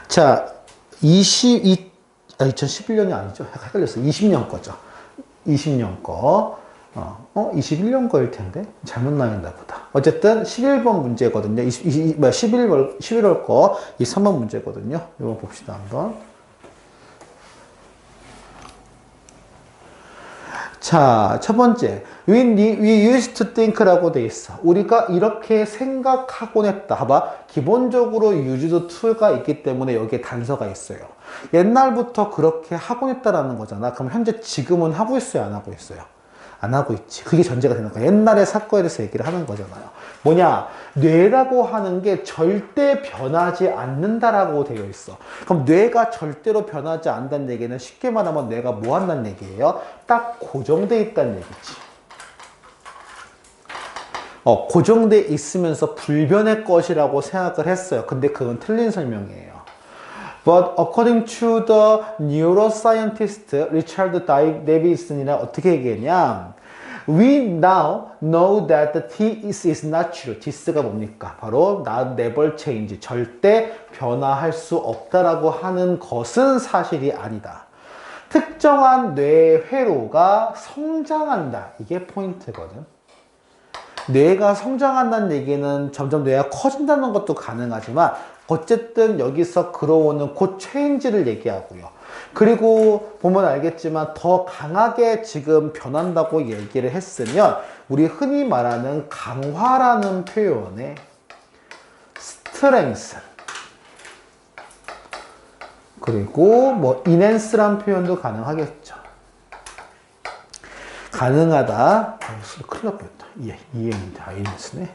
자, 2011년이 아니죠. 헷갈렸어. 20년 거죠. 20년 거. 21년 거일 텐데. 잘못 나왔나 보다. 어쨌든 11번 문제거든요. 11월 거, 이 3번 문제거든요. 이거 봅시다, 한번. 자, 첫 번째. We used to think라고 돼 있어. 우리가 이렇게 생각하곤 했다. 봐봐. 기본적으로 used to가 있기 때문에 여기에 단서가 있어요. 옛날부터 그렇게 하곤 했다라는 거잖아. 그럼 현재 지금은 하고 있어요? 안 하고 있어요? 안 하고 있지. 그게 전제가 되는 거야. 옛날의 사건에 대해서 얘기를 하는 거잖아요. 뭐냐? 뇌라고 하는 게 절대 변하지 않는다라고 되어 있어. 그럼 뇌가 절대로 변하지 않는다는 얘기는 쉽게 말하면 뇌가 뭐 한다는 얘기예요? 딱 고정돼 있다는 얘기지. 고정돼 있으면서 불변의 것이라고 생각을 했어요. 근데 그건 틀린 설명이에요. But according to the neuroscientist Richard Davidson이라 어떻게 얘기했냐? We now know that this is not true. this가 뭡니까? 바로 not never change. 절대 변화할 수 없다라고 하는 것은 사실이 아니다. 특정한 뇌 회로가 성장한다. 이게 포인트거든. 뇌가 성장한다는 얘기는 점점 뇌가 커진다는 것도 가능하지만 어쨌든 여기서 들어오는 그 체인지를 얘기하고요. 그리고 보면 알겠지만 더 강하게 지금 변한다고 얘기를 했으면 우리 흔히 말하는 강화라는 표현에 스트렝스 그리고 뭐 enhance라는 표현도 가능하겠죠. 가능하다. 큰일 날 뻔했다. EM입니다. enhance네.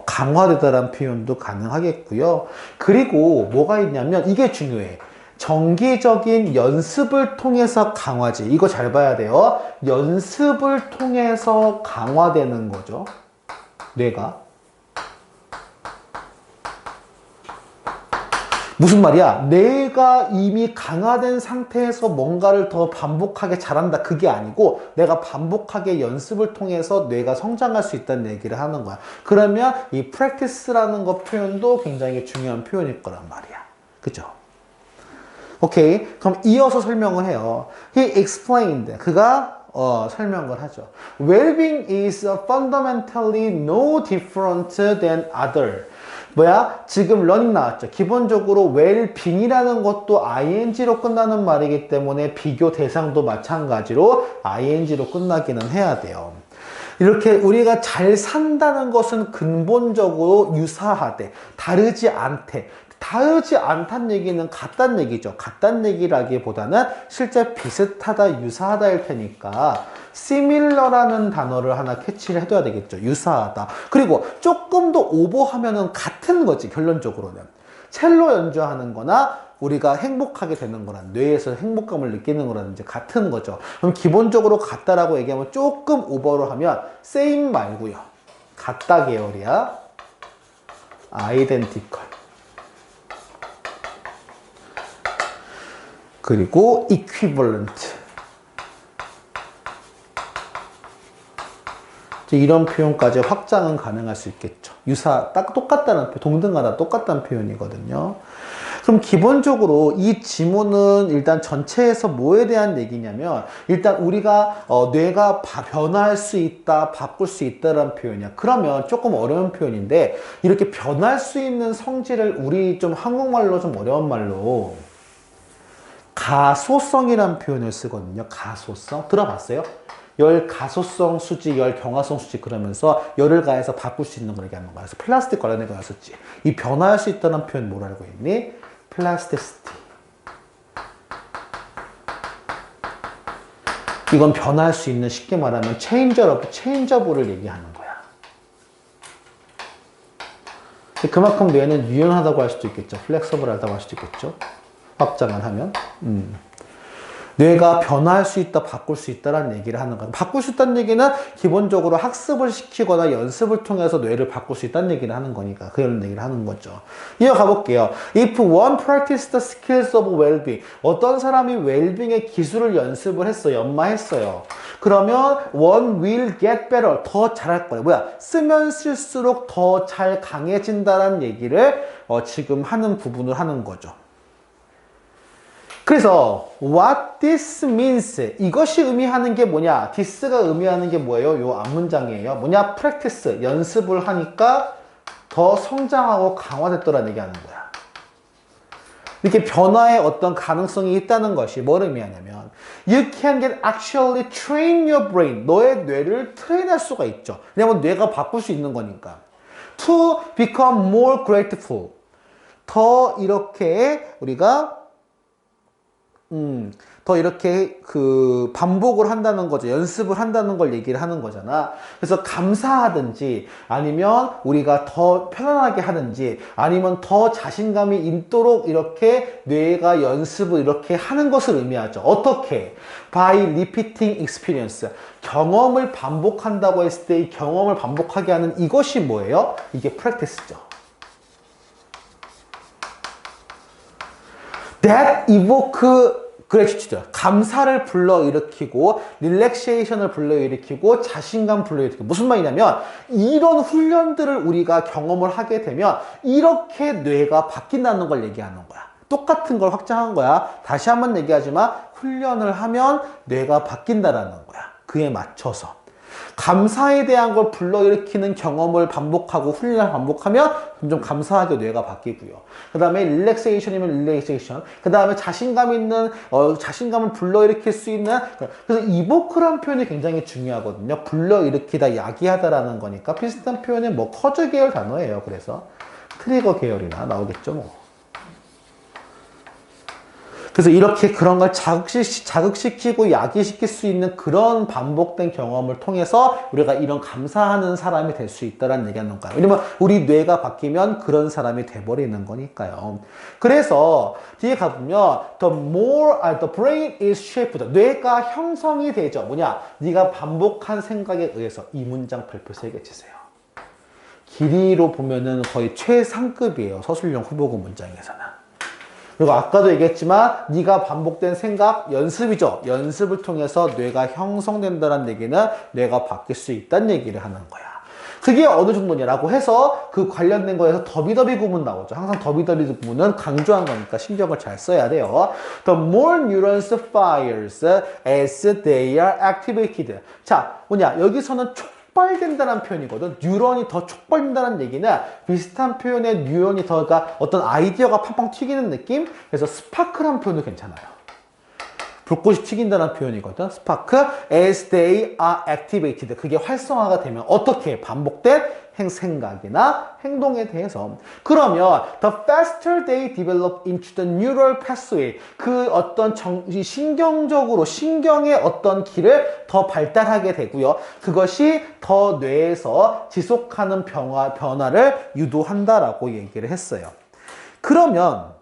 강화되다라는 표현도 가능하겠고요. 그리고 뭐가 있냐면 이게 중요해. 정기적인 연습을 통해서 강화지. 이거 잘 봐야 돼요. 연습을 통해서 강화되는 거죠. 뇌가. 무슨 말이야? 뇌가 이미 강화된 상태에서 뭔가를 더 반복하게 잘한다. 그게 아니고 내가 반복하게 연습을 통해서 뇌가 성장할 수 있다는 얘기를 하는 거야. 그러면 이 practice라는 거 표현도 굉장히 중요한 표현일 거란 말이야. 그죠? 오케이. 그럼 이어서 설명을 해요. He explained. 그가 설명을 하죠. Well-being is fundamentally no different than other. 뭐야? 지금 learning 나왔죠. 기본적으로 well-being이라는 것도 ing로 끝나는 말이기 때문에 비교 대상도 마찬가지로 ing로 끝나기는 해야 돼요. 이렇게 우리가 잘 산다는 것은 근본적으로 유사하대. 다르지 않대. 다르지 않다는 얘기는 같다는 얘기죠. 같다는 얘기라기보다는 실제 비슷하다, 유사하다일 테니까 similar라는 단어를 하나 캐치를 해둬야 되겠죠. 유사하다. 그리고 조금 더 오버하면은 같은 거지, 결론적으로는. 첼로 연주하는 거나 우리가 행복하게 되는 거나 뇌에서 행복감을 느끼는 거라든지 같은 거죠. 그럼 기본적으로 같다라고 얘기하면 조금 오버로 하면 same 말고요. 같다 계열이야. identical. 그리고 equivalent. 이런 표현까지 확장은 가능할 수 있겠죠. 유사, 딱 똑같다는, 동등하다, 똑같다는 표현이거든요. 그럼 기본적으로 이 지문은 일단 전체에서 뭐에 대한 얘기냐면, 일단 우리가 뇌가 변할 수 있다, 바꿀 수 있다라는 표현이야. 그러면 조금 어려운 표현인데, 이렇게 변할 수 있는 성질을 우리 좀 한국말로 좀 어려운 말로 가소성이라는 표현을 쓰거든요. 가소성. 들어봤어요? 열 가소성 수지, 열 경화성 수지 그러면서 열을 가해서 바꿀 수 있는 걸 얘기하는 거야. 그래서 플라스틱 관련된 거였었지. 이 변화할 수 있다는 표현 뭘 알고 있니? 플라스티시티. 이건 변화할 수 있는, 쉽게 말하면 체인저블을 얘기하는 거야. 그만큼 뇌는 유연하다고 할 수도 있겠죠. 플렉서블하다고 할 수도 있겠죠. 확장을 하면. 뇌가 변화할 수 있다, 바꿀 수 있다라는 얘기를 하는 거야. 바꿀 수 있다는 얘기는 기본적으로 학습을 시키거나 연습을 통해서 뇌를 바꿀 수 있다는 얘기를 하는 거니까 그런 얘기를 하는 거죠. 이어가 볼게요. If one practiced the skills of well-being, 어떤 사람이 well-being의 기술을 연습을 했어, 연마했어요. 그러면 one will get better, 더 잘할 거예요. 뭐야? 쓰면 쓸수록 더 잘 강해진다라는 얘기를 지금 하는 부분을 하는 거죠. 그래서 what this means 이것이 의미하는 게 뭐냐? this가 의미하는 게 뭐예요? 요 앞문장이에요. 뭐냐? practice 연습을 하니까 더 성장하고 강화됐더라는 얘기하는 거야. 이렇게 변화의 어떤 가능성이 있다는 것이 뭘 의미하냐면 you can get actually train your brain 너의 뇌를 트레인할 수가 있죠. 왜냐면 뇌가 바꿀 수 있는 거니까. to become more grateful 더 이렇게 우리가 더 이렇게 그 반복을 한다는 거죠. 연습을 한다는 걸 얘기를 하는 거잖아. 그래서 감사하든지 아니면 우리가 더 편안하게 하든지 아니면 더 자신감이 있도록 이렇게 뇌가 연습을 이렇게 하는 것을 의미하죠. 어떻게? By repeating experience. 경험을 반복한다고 했을 때 이 경험을 반복하게 하는 이것이 뭐예요? 이게 practice죠. That evoke gratitude. 감사를 불러일으키고, 릴렉세이션을 불러일으키고, 자신감 불러일으키고. 무슨 말이냐면, 이런 훈련들을 우리가 경험을 하게 되면, 이렇게 뇌가 바뀐다는 걸 얘기하는 거야. 똑같은 걸 확장한 거야. 다시 한번 얘기하지만, 훈련을 하면 뇌가 바뀐다라는 거야. 그에 맞춰서. 감사에 대한 걸 불러일으키는 경험을 반복하고 훈련을 반복하면 점점 감사하게 뇌가 바뀌고요. 그 다음에 릴렉세이션이면 릴렉세이션. 그 다음에 자신감 있는 자신감을 불러일으킬 수 있는 그래서 이보크라는 표현이 굉장히 중요하거든요. 불러일으키다, 야기하다라는 거니까 비슷한 표현은 뭐 커즈 계열 단어예요. 그래서 트리거 계열이나 나오겠죠 뭐. 그래서 이렇게 그런 걸 자극시키고 야기시킬 수 있는 그런 반복된 경험을 통해서 우리가 이런 감사하는 사람이 될 수 있다는 얘기하는 거예요. 왜냐면 우리 뇌가 바뀌면 그런 사람이 돼버리는 거니까요. 그래서 뒤에 가보면 the brain is shaped. 뇌가 형성이 되죠. 뭐냐? 네가 반복한 생각에 의해서 이 문장 별표 3개 치세요. 길이로 보면은 거의 최상급이에요. 서술형 후보구 문장에서는. 그리고 아까도 얘기했지만 네가 반복된 생각, 연습이죠. 연습을 통해서 뇌가 형성된다는 얘기는 뇌가 바뀔 수 있다는 얘기를 하는 거야. 그게 어느 정도냐라고 해서 그 관련된 거에서 더비더비 구문 나오죠. 항상 더비더비 구문은 강조한 거니까 신경을 잘 써야 돼요. The more neurons fires as they are activated. 자, 뭐냐? 여기서는 촉발된다는 표현이거든. 뉴런이 더 촉발된다는 얘기는 비슷한 표현의 뉴런이 더가 어떤 아이디어가 팡팡 튀기는 느낌? 그래서 스파크라는 표현도 괜찮아요. 불꽃이 튀긴다는 표현이거든. 스파크. As they are activated. 그게 활성화가 되면 어떻게 반복된 생각이나 행동에 대해서. 그러면 the faster they develop into the neural pathway. 그 어떤 신경적으로 신경의 어떤 길을 더 발달하게 되고요. 그것이 더 뇌에서 지속하는 변화를 유도한다라고 얘기를 했어요. 그러면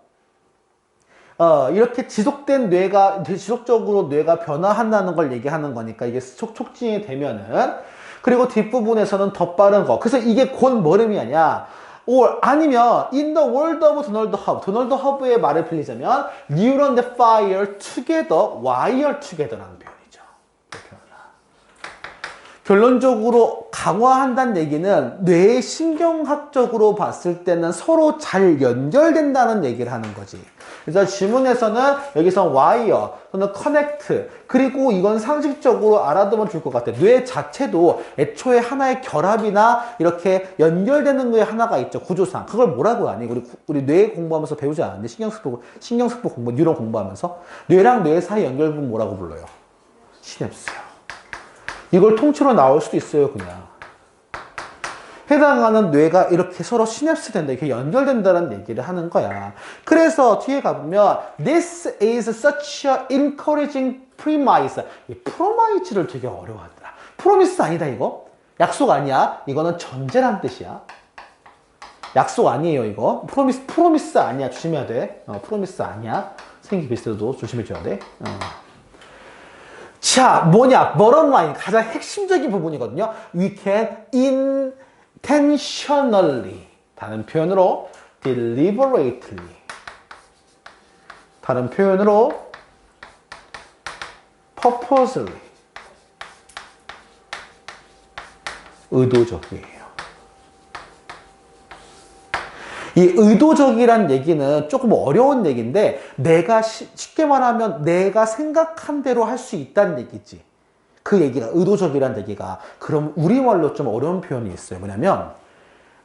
이렇게 지속적으로 뇌가 변화한다는 걸 얘기하는 거니까 이게 촉진이 되면은, 그리고 뒷부분에서는 더 빠른 거. 그래서 이게 곧 뭘 의미하냐? 아니면, in the world of Donald Hub. 도널드 허브의 말을 빌리자면, neuron that fire together, wire together라는 표현이죠. 결론적으로 강화한다는 얘기는 뇌의 신경학적으로 봤을 때는 서로 잘 연결된다는 얘기를 하는 거지. 그래서 지문에서는 여기서 와이어 또는 커넥트, 그리고 이건 상식적으로 알아두면 좋을 것 같아. 뇌 자체도 애초에 하나의 결합이나 이렇게 연결되는 거에 하나가 있죠. 구조상. 그걸 뭐라고 하니? 우리 뇌 공부하면서 배우지 않았는데 신경세포 공부, 뉴런 공부하면서 뇌랑 뇌 사이 연결부분 뭐라고 불러요? 시냅스요. 이걸 통째로 나올 수도 있어요, 그냥. 해당하는 뇌가 이렇게 서로 시냅스 된다, 이렇게 연결된다는 얘기를 하는 거야. 그래서 뒤에 가보면 This is such a encouraging premise. 이 프로마이즈를 되게 어려워하더라. 프로미스 아니다, 이거? 약속 아니야. 이거는 전제란 뜻이야. 약속 아니에요, 이거. 프로미스 아니야. 조심해야 돼. 프로미스 아니야. 생기 비슷해도 조심해줘야 돼. 자, 뭐냐? bottom line. 가장 핵심적인 부분이거든요. We can intentionally. 다른 표현으로 deliberately. 다른 표현으로 purposely. 의도적이에요. 이 의도적이란 얘기는 조금 어려운 얘기인데 내가 쉽게 말하면 내가 생각한 대로 할 수 있다는 얘기지. 그 얘기가 의도적이란 얘기가. 그럼 우리말로 좀 어려운 표현이 있어요. 뭐냐면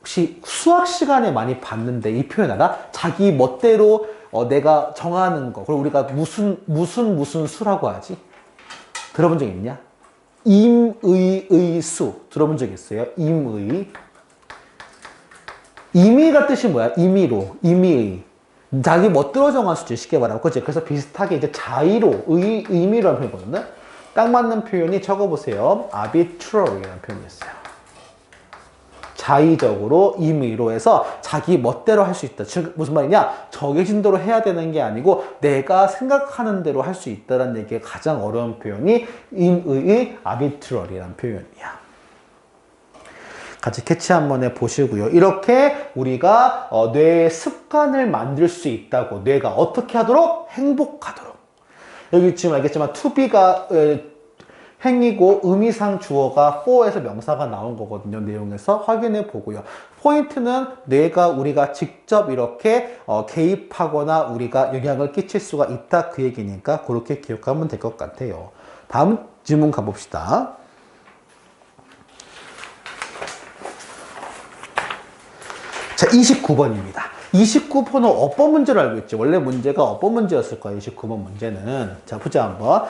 혹시 수학 시간에 많이 봤는데 이 표현 알아? 자기 멋대로 내가 정하는 거. 그리고 우리가 무슨 수라고 하지? 들어본 적 있냐? 임의수. 들어본 적 있어요? 임의. 임의가 뜻이 뭐야? 임의로. 임의의. 자기 멋대로 정한 수지 쉽게 말하면. 그치? 그래서 비슷하게 이제 자의로, 의미로라는 표현이거든요. 딱 맞는 표현이 적어보세요. arbitrary라는 표현이 있어요. 자의적으로, 임의로 해서 자기 멋대로 할 수 있다. 즉 무슨 말이냐? 정해진 대로 해야 되는 게 아니고 내가 생각하는 대로 할 수 있다는 얘기의 가장 어려운 표현이 임의의 arbitrary라는 표현이야. 같이 캐치 한번 해보시고요. 이렇게 우리가 뇌의 습관을 만들 수 있다고. 뇌가 어떻게 하도록? 행복하도록. 여기 지금 알겠지만 to be가 행이고 의미상 주어가 for에서 명사가 나온 거거든요. 내용에서 확인해 보고요. 포인트는 뇌가 우리가 직접 이렇게 개입하거나 우리가 영향을 끼칠 수가 있다 그 얘기니까 그렇게 기억하면 될 것 같아요. 다음 질문 가봅시다. 자, 29번입니다. 29번은 어법 문제로 알고 있지. 원래 문제가 어법 문제였을 거예요. 29번 문제는. 자, 보자 한번.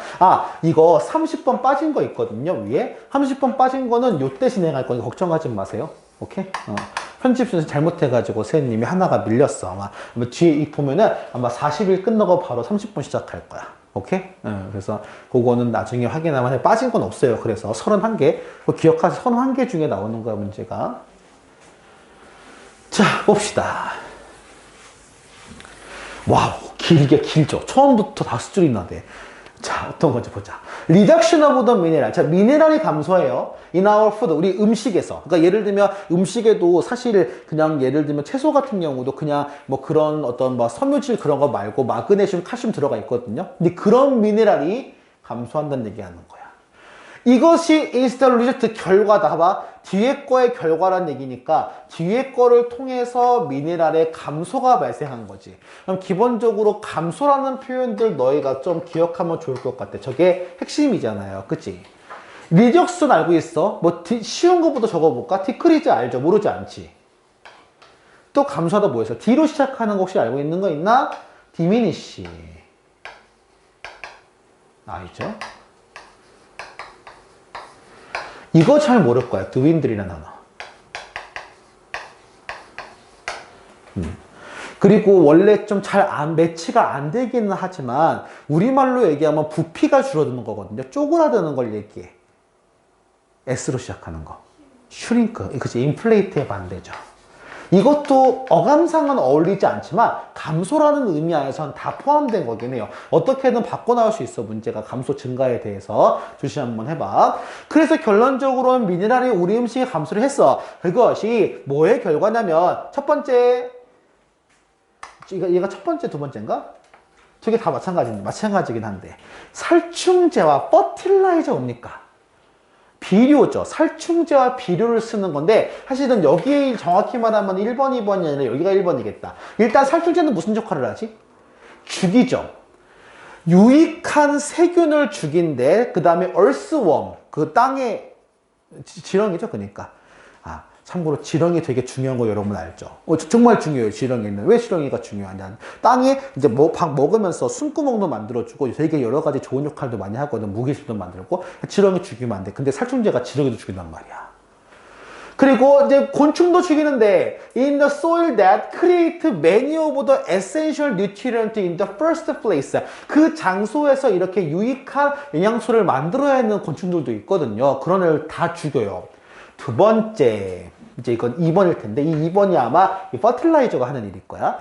이거 30번 빠진 거 있거든요. 위에. 30번 빠진 거는 요때 진행할 거니까 걱정하지 마세요. 오케이? 편집 순서 잘못해가지고 선생님이 하나가 밀렸어. 아마 뒤에 보면은 아마 40일 끝나고 바로 30분 시작할 거야. 오케이? 그래서 그거는 나중에 확인하면 해. 빠진 건 없어요. 그래서 31개. 기억하세요. 31개 중에 나오는 거야, 문제가. 자, 봅시다. 와우, 길죠. 처음부터 5줄이나 돼. 자, 어떤 건지 보자. Reduction of the mineral. 자, 미네랄이 감소해요. In our food. 우리 음식에서. 그러니까 예를 들면 음식에도 사실 그냥 예를 들면 채소 같은 경우도 그냥 뭐 그런 어떤 뭐 섬유질 그런 거 말고 마그네슘, 칼슘 들어가 있거든요. 근데 그런 미네랄이 감소한다는 얘기하는 거야. 이것이 is the result 결과다. 봐봐. 뒤에 거의 결과란 얘기니까 뒤에 거를 통해서 미네랄의 감소가 발생한 거지. 그럼 기본적으로 감소라는 표현들 너희가 좀 기억하면 좋을 것 같아. 저게 핵심이잖아요. 그치? 리적스는 알고 있어. 뭐 쉬운 것부터 적어볼까? 디크리즈 알죠? 모르지 않지? 또 감소하다 뭐였어? D로 시작하는 거 혹시 알고 있는 거 있나? diminish. 알죠? 이거 잘 모를 거야. dwindle이라는 단어. 그리고 원래 좀 잘 매치가 안 되기는 하지만 우리말로 얘기하면 부피가 줄어드는 거거든요. 쪼그라드는 걸 얘기해. S로 시작하는 거. shrink. 그치? inflate의 반대죠. 이것도 어감상은 어울리지 않지만 감소라는 의미 안에서는 다 포함된 거긴 해요. 어떻게든 바꿔 나올 수 있어. 문제가 감소 증가에 대해서. 조시 한번 해봐. 그래서 결론적으로는 미네랄이 우리 음식에 감소를 했어. 그것이 뭐의 결과냐면 첫 번째 얘가 첫 번째 두 번째인가? 저게 다 마찬가지긴 한데 살충제와 퍼틸라이저 뭡니까? 비료죠. 살충제와 비료를 쓰는 건데 사실은 여기 정확히 말하면 1번, 2번이 아니라 여기가 1번이겠다. 일단 살충제는 무슨 역할을 하지? 죽이죠. 유익한 세균을 죽인데 그 다음에 earthworm, 그 땅의 지렁이죠. 그러니까 참고로 지렁이 되게 중요한 거 여러분 알죠? 정말 중요해요. 지렁이는. 왜 지렁이가 중요하냐? 땅에 이제 먹으면서 숨구멍도 만들어주고 되게 여러 가지 좋은 역할도 많이 하거든. 무기질도 만들고. 지렁이 죽이면 안 돼. 근데 살충제가 지렁이도 죽인단 말이야. 그리고 이제 곤충도 죽이는데 in the soil that create many of the essential nutrients in the first place. 그 장소에서 이렇게 유익한 영양소를 만들어야 하는 곤충들도 있거든요. 그런 애를 다 죽여요. 두 번째, 이제 이건 2번일 텐데 이 2번이 아마 이 퍼틸라이저가 하는 일일 거야.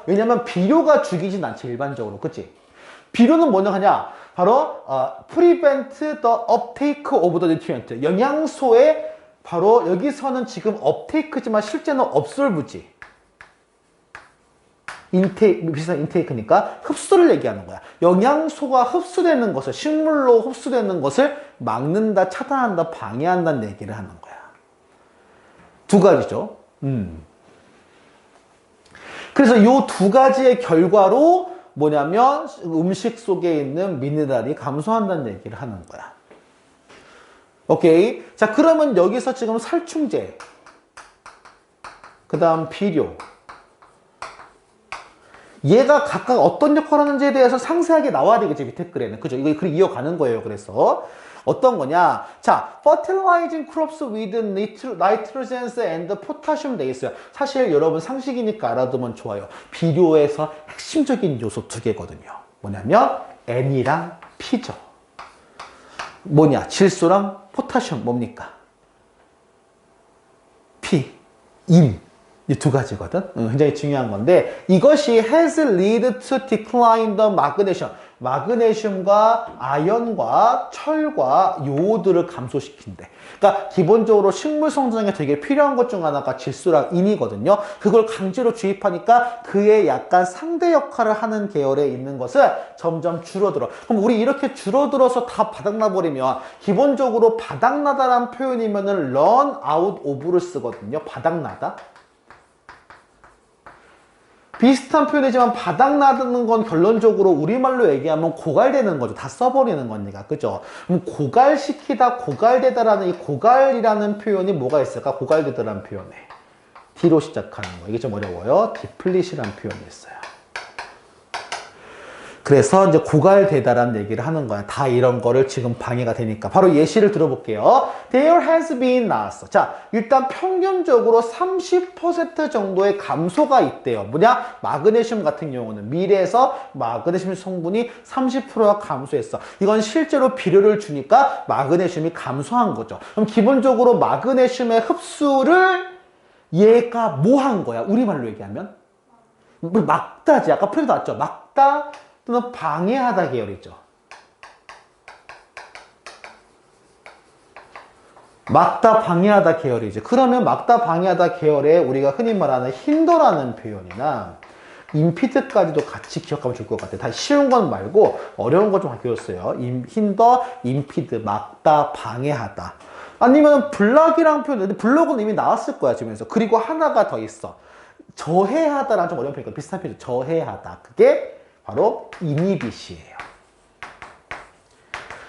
왜냐면 비료가 죽이진 않지 일반적으로. 그치? 비료는 뭐냐 하냐? 바로 prevent the uptake of the nutrient. 영양소의 바로 여기서는 지금 uptake지만 실제는 absorbe지. 비슷한 인테이크니까 흡수를 얘기하는 거야. 영양소가 흡수되는 것을, 식물로 흡수되는 것을 막는다, 차단한다, 방해한다는 얘기를 하는 거야. 두 가지죠. 그래서 이 두 가지의 결과로 뭐냐면 음식 속에 있는 미네랄이 감소한다는 얘기를 하는 거야. 오케이. 자, 그러면 여기서 지금 살충제, 그 다음 비료, 얘가 각각 어떤 역할을 하는지에 대해서 상세하게 나와야 되겠지, 밑에 글에는. 그죠? 이거 글 이어가는 거예요. 그래서. 어떤 거냐? 자, fertilizing crops with nitrogens and potassium 돼 있어요. 사실 여러분 상식이니까 알아두면 좋아요. 비료에서 핵심적인 요소 두 개거든요. 뭐냐면 N이랑 P죠. 뭐냐? 질소랑 포타슘 뭡니까? P, 인. 이 두 가지거든. 굉장히 중요한 건데 이것이 has lead to decline the magnesium. 마그네슘과 아연과 철과 요오드를 감소시킨대. 그러니까 기본적으로 식물 성장에 되게 필요한 것 중 하나가 질소랑 인이거든요. 그걸 강제로 주입하니까 그의 약간 상대 역할을 하는 계열에 있는 것은 점점 줄어들어. 그럼 우리 이렇게 줄어들어서 다 바닥나버리면 기본적으로 바닥나다라는 표현이면은 run out of를 쓰거든요. 바닥나다. 비슷한 표현이지만 바닥나는 건 결론적으로 우리말로 얘기하면 고갈되는 거죠. 다 써버리는 거니까. 그죠? 그럼 고갈시키다, 고갈되다라는 이 고갈이라는 표현이 뭐가 있을까? 고갈되다라는 표현에. D로 시작하는 거. 이게 좀 어려워요. 디플릿이라는 표현이 있어요. 그래서 이제 고갈되다라는 얘기를 하는 거야. 다 이런 거를 지금 방해가 되니까. 바로 예시를 들어볼게요. There has been 나왔어. 자, 일단 평균적으로 30% 정도의 감소가 있대요. 뭐냐? 마그네슘 같은 경우는 밀에서 마그네슘 성분이 30%가 감소했어. 이건 실제로 비료를 주니까 마그네슘이 감소한 거죠. 그럼 기본적으로 마그네슘의 흡수를 얘가 뭐 한 거야? 우리말로 얘기하면? 막다지. 아까 프레도 나왔죠? 막다 또는 방해하다 계열이죠. 막다 방해하다 계열이죠. 그러면 막다 방해하다 계열에 우리가 흔히 말하는 힌더라는 표현이나 임피드까지도 같이 기억하면 좋을 것 같아요. 다 쉬운 건 말고 어려운 거 좀 바뀌었어요. 힌더, 임피드, 막다, 방해하다. 아니면 블락이라는 표현, 근데 블록은 이미 나왔을 거야 지금에서. 그리고 하나가 더 있어. 저해하다라는 좀 어려운 표현이니까 비슷한 표현이죠. 저해하다. 그게 바로 이니빗이에요.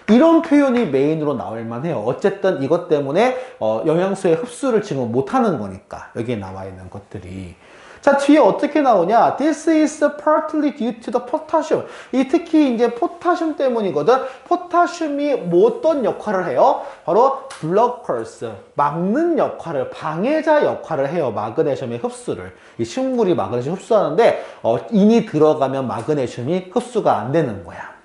이런 표현이 메인으로 나올 만해요. 어쨌든 이것 때문에 영양소의 흡수를 지금 못하는 거니까 여기에 나와 있는 것들이. 자, 뒤에 어떻게 나오냐? This is partly due to the potassium. 이 특히 이제 포타슘 때문이거든. 포타슘이 뭐 어떤 역할을 해요? 바로 blockers, 막는 역할을, 방해자 역할을 해요. 마그네슘의 흡수를. 이 식물이 마그네슘 흡수하는데 인이 들어가면 마그네슘이 흡수가 안 되는 거야.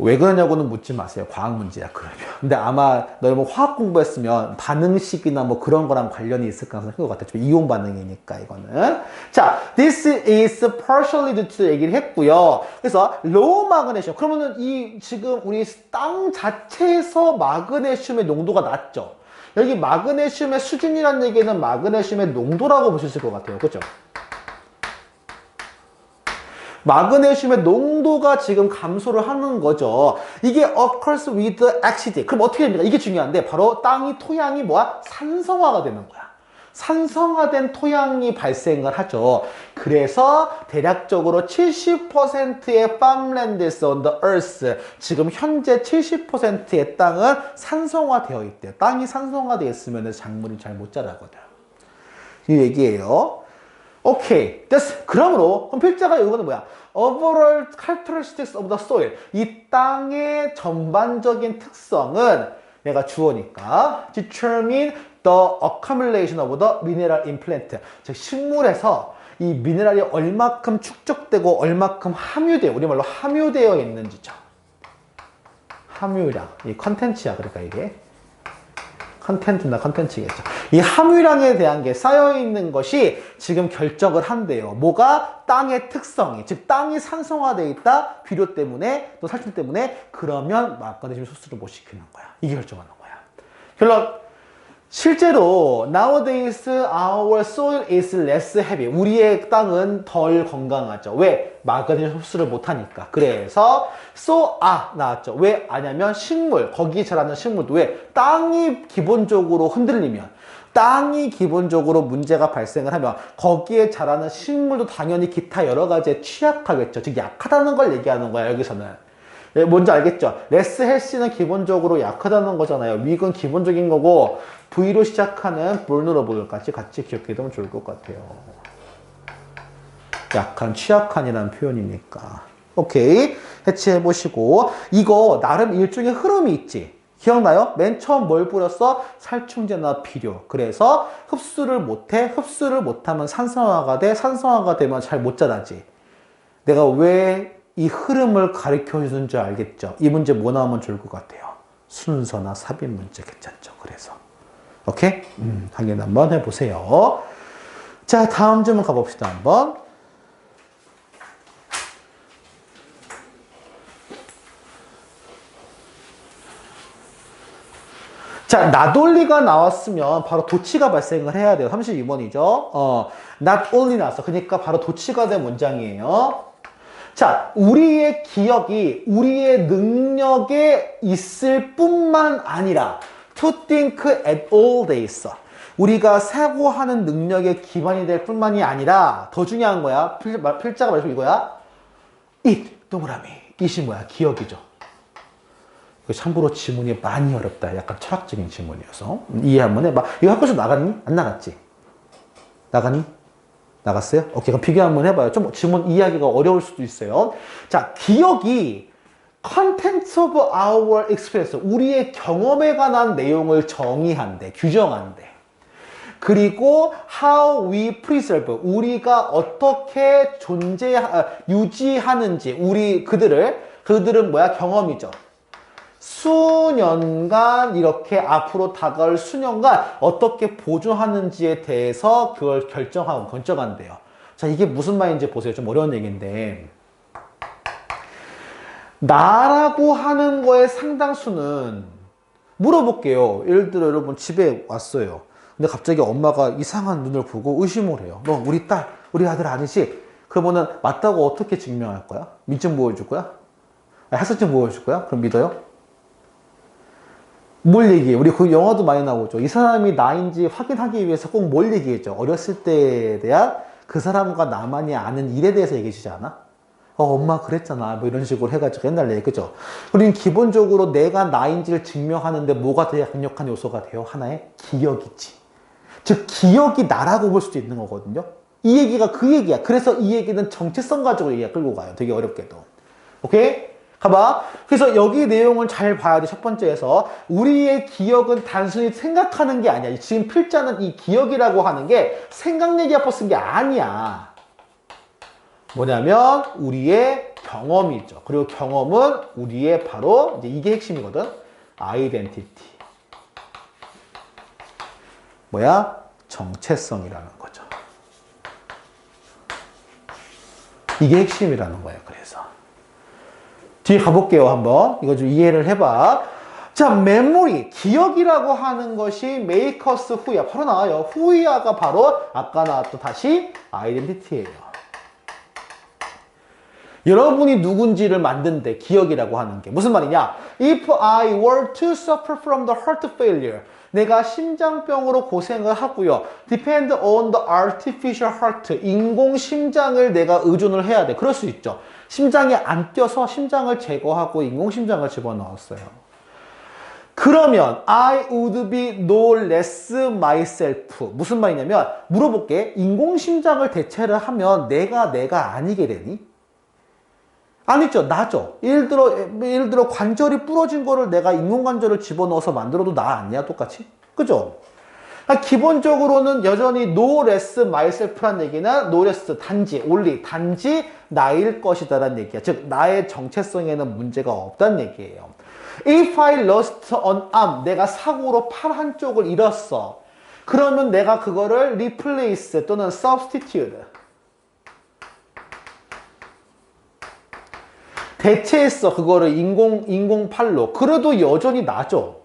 왜 그러냐고는 묻지 마세요. 과학 문제야, 그러면. 근데 아마 너 뭐 화학 공부했으면 반응식이나 뭐 그런 거랑 관련이 있을 가능성이 큰 것 같아. 좀 이온 반응이니까, 이거는. 자, this is partially due to 얘기를 했고요. 그래서 low magnesium. 그러면은 이 지금 우리 땅 자체에서 마그네슘의 농도가 낮죠. 여기 마그네슘의 수준이라는 얘기는 마그네슘의 농도라고 볼 수 있을 것 같아요. 그렇죠? 마그네슘의 농도가 지금 감소를 하는 거죠. 이게 occurs with acidity. 그럼 어떻게 됩니까? 이게 중요한데 바로 땅이 토양이 뭐야? 산성화가 되는 거야. 산성화된 토양이 발생을 하죠. 그래서 대략적으로 70%의 farmlands on the earth, 지금 현재 70%의 땅은 산성화되어 있대요. 땅이 산성화되어 있으면 작물이 잘 못 자라거든. 이 얘기예요. 오케이. 됐어. 그러므로 그럼 필자가 이거는 뭐야? Overall characteristics of the soil. 이 땅의 전반적인 특성은 얘가 주어니까 determine the accumulation of the mineral in plant. 즉 식물에서 이 미네랄이 얼마큼 축적되고 얼마큼 함유되어, 우리말로 함유되어 있는지죠. 함유량. 이 컨텐츠야. 그러니까 이게. 컨텐츠나 컨텐츠겠죠. 이 함유량에 대한 게 쌓여있는 것이 지금 결정을 한대요. 뭐가? 땅의 특성이. 즉 땅이 산성화되어 있다. 비료 때문에 또 살충 때문에 그러면 마그네슘 흡수를 못 시키는 거야. 이게 결정하는 거야. 결론. 실제로 nowadays our soil is less heavy. 우리의 땅은 덜 건강하죠. 왜? 마그네슘 흡수를 못하니까. 그래서 나왔죠. 왜 아냐면 식물, 거기 자라는 식물도 왜? 땅이 기본적으로 흔들리면 땅이 기본적으로 문제가 발생을 하면 거기에 자라는 식물도 당연히 기타 여러 가지에 취약하겠죠. 즉 약하다는 걸 얘기하는 거야 여기서는. 뭔지 알겠죠? 레스 헬시는 기본적으로 약하다는 거잖아요. 윅은 기본적인 거고 V로 시작하는 vulnerable까지 같이 기억해 두면 좋을 것 같아요. 약한, 취약한이라는 표현이니까. 오케이. 해치해 보시고 이거 나름 일종의 흐름이 있지. 기억나요? 맨 처음 뭘 뿌렸어? 살충제나 비료. 그래서 흡수를 못해. 흡수를 못하면 산성화가 돼. 산성화가 되면 잘 못 자라지. 내가 왜 이 흐름을 가르쳐 주는 줄 알겠죠? 이 문제 뭐 나오면 좋을 것 같아요? 순서나 삽입 문제 괜찮죠? 그래서. 오케이? 확인 한번 해보세요. 자, 다음 질문 가봅시다. 한번. 자, 나돌리가 나왔으면 바로 도치가 발생을 해야 돼요. 32번이죠. not only 나왔어. 그러니까 바로 도치가 된 문장이에요. 자, 우리의 기억이 우리의 능력에 있을 뿐만 아니라 to think at all 돼 있어. 우리가 사고하는 능력의 기반이 될 뿐만이 아니라 더 중요한 거야. 필자가 말해서 이거야. it, 동그라미. it이 뭐야? 기억이죠. 참고로 지문이 많이 어렵다. 약간 철학적인 지문이어서. 이해 한번 해봐. 이거 학교에서 나갔니? 안 나갔지? 나갔니? 나갔어요? 오케이. 그럼 비교 한번 해봐요. 좀 지문 이해하기가 어려울 수도 있어요. 자, 기억이 content of our experience. 우리의 경험에 관한 내용을 정의한대. 규정한대. 그리고 how we preserve. 우리가 어떻게 유지하는지. 그들은 뭐야? 경험이죠. 수년간 이렇게 앞으로 다가올 수년간 어떻게 보존하는지에 대해서 그걸 결정하고 권장한대요. 자, 이게 무슨 말인지 보세요. 좀 어려운 얘기인데 나라고 하는 거의 상당수는 물어볼게요. 예를 들어 여러분 집에 왔어요. 근데 갑자기 엄마가 이상한 눈을 보고 의심을 해요. 너 우리 딸, 우리 아들 아니지? 그러면은 맞다고 어떻게 증명할 거야? 민증 보여줄 거야? 학생증 보여줄 거야? 그럼 믿어요? 뭘 얘기해? 우리 그 영화도 많이 나오죠. 이 사람이 나인지 확인하기 위해서 꼭 뭘 얘기했죠? 어렸을 때에 대한 그 사람과 나만이 아는 일에 대해서 얘기해 주지 않아? 엄마 그랬잖아. 뭐 이런 식으로 해가지고 옛날 얘기, 그죠? 우리는 기본적으로 내가 나인지를 증명하는데 뭐가 더 강력한 요소가 돼요? 하나의 기억이지. 즉, 기억이 나라고 볼 수도 있는 거거든요. 이 얘기가 그 얘기야. 그래서 이 얘기는 정체성 가지고 얘기가 끌고 가요. 되게 어렵게도. 오케이? 가봐. 그래서 여기 내용을 잘 봐야 돼. 첫 번째에서 우리의 기억은 단순히 생각하는 게 아니야. 지금 필자는 이 기억이라고 하는 게 생각 얘기 앞서 쓴 게 아니야. 뭐냐면 우리의 경험이죠. 그리고 경험은 우리의 바로 이제 이게 핵심이거든. 아이덴티티. 뭐야? 정체성이라는 거죠. 이게 핵심이라는 거예요. 그래서 뒤에 가볼게요. 한번 이거 좀 이해를 해봐. 자, 메모리, 기억이라고 하는 것이 make us who야. 바로 나와요. who야가 바로 아까 나왔던 다시 아이덴티티예요. 여러분이 누군지를 만든데 기억이라고 하는 게 무슨 말이냐? If I were to suffer from the heart failure, 내가 심장병으로 고생을 하고요. Depend on the artificial heart, 인공 심장을 내가 의존을 해야 돼. 그럴 수 있죠. 심장이 안 뛰어서 심장을 제거하고 인공 심장을 집어넣었어요. 그러면 I would be no less myself. 무슨 말이냐면 물어볼게. 인공 심장을 대체를 하면 내가 아니게 되니? 아니죠. 나죠. 예를 들어 관절이 부러진 거를 내가 인공관절을 집어넣어서 만들어도 나 아니야? 똑같이? 그죠? 그러니까 기본적으로는 여전히 no less myself란 얘기는 no less 단지, only 단지 나일 것이다라는 얘기야. 즉 나의 정체성에는 문제가 없다는 얘기예요. If I lost an arm, 내가 사고로 팔 한쪽을 잃었어. 그러면 내가 그거를 replace 또는 substitute, 대체했어. 그거를 인공팔로. 그래도 여전히 나죠.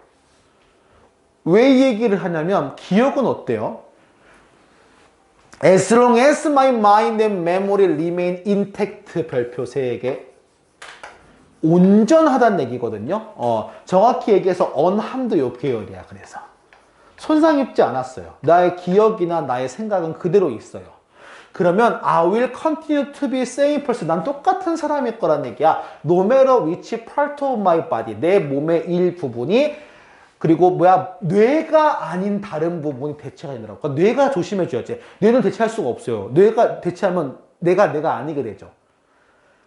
왜 이 얘기를 하냐면 기억은 어때요? As long as my mind and memory remain intact. 별표 3개. 온전하다는 얘기거든요. 정확히 얘기해서 unharmed 요 계열이야. 그래서 손상 입지 않았어요. 나의 기억이나 나의 생각은 그대로 있어요. 그러면 I will continue to be same person. 난 똑같은 사람일 거란 얘기야. No matter which part of my body. 내 몸의 일부분이 그리고 뇌가 아닌 다른 부분이 대체가 된다고. 그러니까 뇌가 조심해줘야지. 뇌는 대체할 수가 없어요. 뇌가 대체하면 내가 아니게 되죠.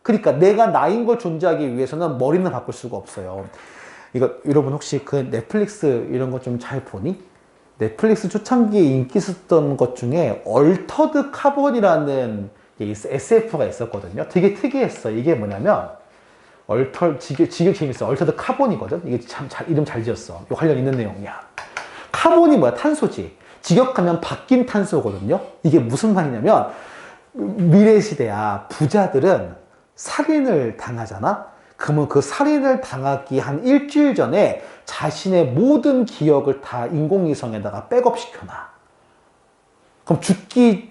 그러니까 내가 나인 걸 존재하기 위해서는 머리는 바꿀 수가 없어요. 이거 여러분 혹시 그 넷플릭스 이런 거 좀 잘 보니? 넷플릭스 초창기에 인기 있었던 것 중에 얼터드 카본이라는 SF가 있었거든요. 되게 특이했어. 이게 뭐냐면 직역 재밌어. 얼터드 카본이거든. 이게 참 이름 잘 지었어. 요 관련 있는 내용이야. 카본이 뭐야? 탄소지. 직역하면 바뀐 탄소거든요. 이게 무슨 말이냐면 미래 시대야. 부자들은 살인을 당하잖아. 그러면 그 살인을 당하기 한 일주일 전에 자신의 모든 기억을 다 인공위성에다가 백업시켜놔. 그럼